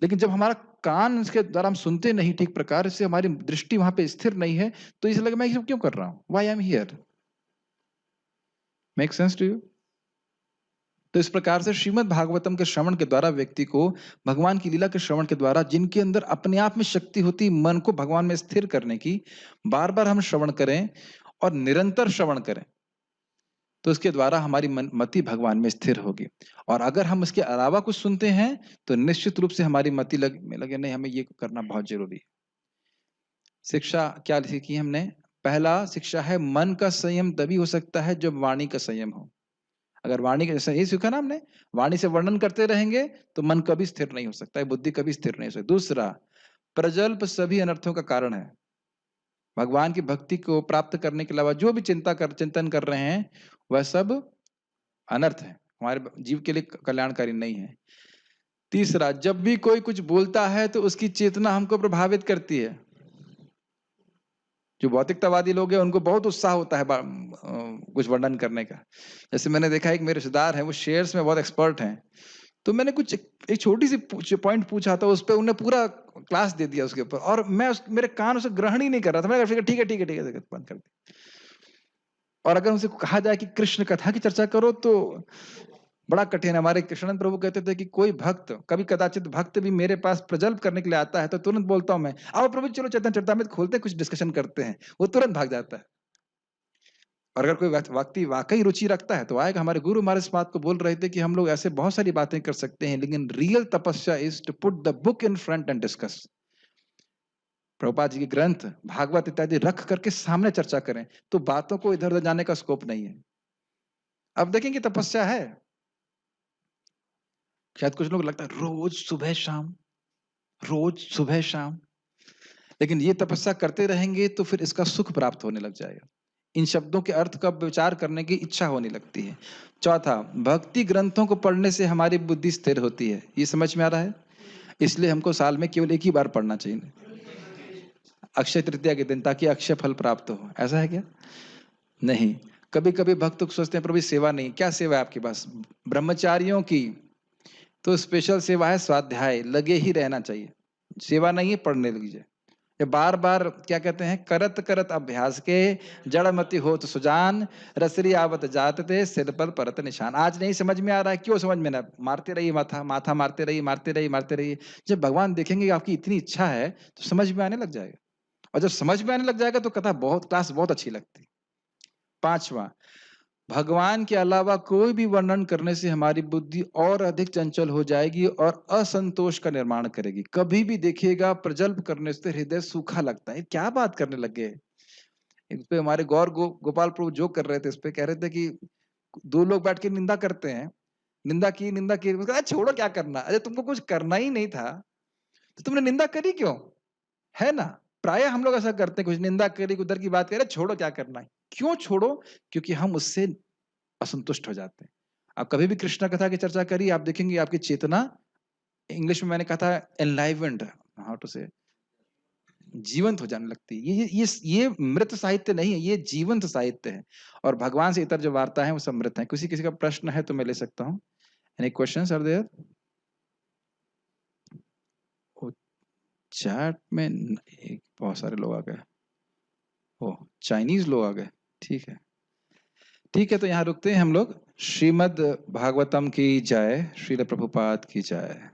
लेकिन जब हमारा कान इसके द्वारा हम सुनते नहीं ठीक प्रकार से, हमारी दृष्टि वहां पे स्थिर नहीं है, तो इसे लगे मैं ये सब क्यों कर रहा हूं, why I am here. Make sense to you? तो इस प्रकार से श्रीमद् भागवतम के श्रवण के द्वारा व्यक्ति को भगवान की लीला के श्रवण के द्वारा, जिनके अंदर अपने आप में शक्ति होती मन को भगवान में स्थिर करने की, बार बार हम श्रवण करें और निरंतर श्रवण करें, तो इसके द्वारा हमारी मति भगवान में स्थिर होगी। और अगर हम इसके अलावा कुछ सुनते हैं तो निश्चित रूप से हमारी मति लगे नहीं, हमें ये करना बहुत जरूरी है। शिक्षा क्या सीखी हमने? पहला शिक्षा है मन का संयम तभी हो सकता है जब वाणी का संयम हो। अगर वाणी का, जैसे ये सीखा ना हमने, वाणी से वर्णन करते रहेंगे तो मन कभी स्थिर नहीं हो सकता है, बुद्धि कभी स्थिर नहीं हो सकती। दूसरा, प्रजल्प सभी अनर्थों का कारण है। भगवान की भक्ति को प्राप्त करने के अलावा जो भी चिंतन कर रहे हैं वह सब अनर्थ है, हमारे जीव के लिए कल्याणकारी नहीं है। तीसरा, जब भी कोई कुछ बोलता है तो उसकी चेतना हमको प्रभावित करती है। जो भौतिकतावादी लोग हैं उनको बहुत उत्साह होता है कुछ वर्णन करने का। जैसे मैंने देखा एक मेरे रिश्तेदार हैं, वो शेयर्स में बहुत एक्सपर्ट हैं, तो मैंने कुछ एक छोटी सी पॉइंट पूछा था, उस पर उन्हें पूरा क्लास दे दिया उसके ऊपर, और मेरे कान उसे ग्रहण ही नहीं कर रहा था। मैंने कहा ठीक है ठीक है ठीक है, बंद कर दी। और अगर उनसे कहा जाए कि कृष्ण कथा की चर्चा करो तो बड़ा कठिन है। हमारे कृष्णानंद प्रभु कहते थे कि कोई भक्त, कभी कदाचित भक्त भी मेरे पास प्रजल्प करने के लिए आता है तो तुरंत बोलता हूं मैं, आओ प्रभु चलो चैतन्य चरितामृत खोलते हैं, कुछ डिस्कशन करते हैं। वो तुरंत भाग जाता है। और अगर कोई व्यक्ति वाकई रुचि रखता है तो आएगा। हमारे गुरु हमारे इस बात को बोल रहे थे कि हम लोग ऐसे बहुत सारी बातें कर सकते हैं, लेकिन real tapasya is to put the book in front and discuss. Prabhupada ji के ग्रंथ भागवत इत्यादि रख करके सामने चर्चा करें, तो बातों को इधर उधर जाने का स्कोप नहीं है। अब देखेंगे तपस्या है, शायद कुछ लोग लगता है रोज सुबह शाम, लेकिन ये तपस्या करते रहेंगे तो फिर इसका सुख प्राप्त होने लग जाएगा। इन शब्दों के अर्थ का विचार करने की इच्छा होने लगती है। चौथा, भक्ति ग्रंथों को पढ़ने से हमारी बुद्धि स्थिर होती है। ये समझ में आ रहा है? इसलिए हमको साल में केवल एक ही बार पढ़ना चाहिए, अक्षय तृतीया के दिन, ताकि अक्षय फल प्राप्त हो। ऐसा है क्या? नहीं। कभी कभी भक्त सोचते हैं प्रभु सेवा नहीं, क्या सेवा है आपके पास? ब्रह्मचारियों की तो स्पेशल सेवा है स्वाध्याय, लगे ही रहना चाहिए। सेवा नहीं है, पढ़ने लीजिए। ये बार बार क्या कहते हैं, करत करत अभ्यास के जड़मति हो तो सुजान, रसरी आवत जात थे सिर पर परत निशान। आज नहीं समझ में आ रहा है, क्यों समझ में ना, मारते रहिए माथा मारते रहिए। जब भगवान देखेंगे आपकी इतनी इच्छा है तो समझ में आने लग जाएगा, और जब समझ में आने लग जाएगा तो क्लास बहुत अच्छी लगती। पांचवा, भगवान के अलावा कोई भी वर्णन करने से हमारी बुद्धि और अधिक चंचल हो जाएगी और असंतोष का निर्माण करेगी। कभी भी देखिएगा प्रजल्प करने से हृदय सूखा लगता है। क्या बात करने लगे? इस पे हमारे गोपाल प्रभु जो कर रहे थे, इस पे कह रहे थे कि दो लोग बैठ के निंदा करते हैं, निंदा की छोड़ो क्या करना, अरे तुमको कुछ करना ही नहीं था तो तुमने निंदा करी क्यों? है ना? प्राय हम लोग ऐसा करते हैं, कुछ निंदा करी, उधर की बात करे, छोड़ो क्या करना है। क्यों छोड़ो? क्योंकि हम उससे असंतुष्ट हो जाते हैं। आप कभी भी कृष्ण कथा की चर्चा करिए, आप देखेंगे आपकी चेतना, इंग्लिश में मैंने कहा था एनलाइवेंड, हाउ टू से, जीवंत हो जाने लगती है। ये मृत साहित्य नहीं है, ये जीवंत साहित्य है। और भगवान से इतर जो वार्ता है वो सब मृत है। किसी का प्रश्न है तो मैं ले सकता हूँ। Any questions are there? Chat में बहुत सारे लोग आ गए। ओह, चाइनीज लोग आ गए। ठीक है, ठीक है, तो यहाँ रुकते हैं हम लोग। श्रीमद् भागवतम की जय, श्रील प्रभुपाद की जय।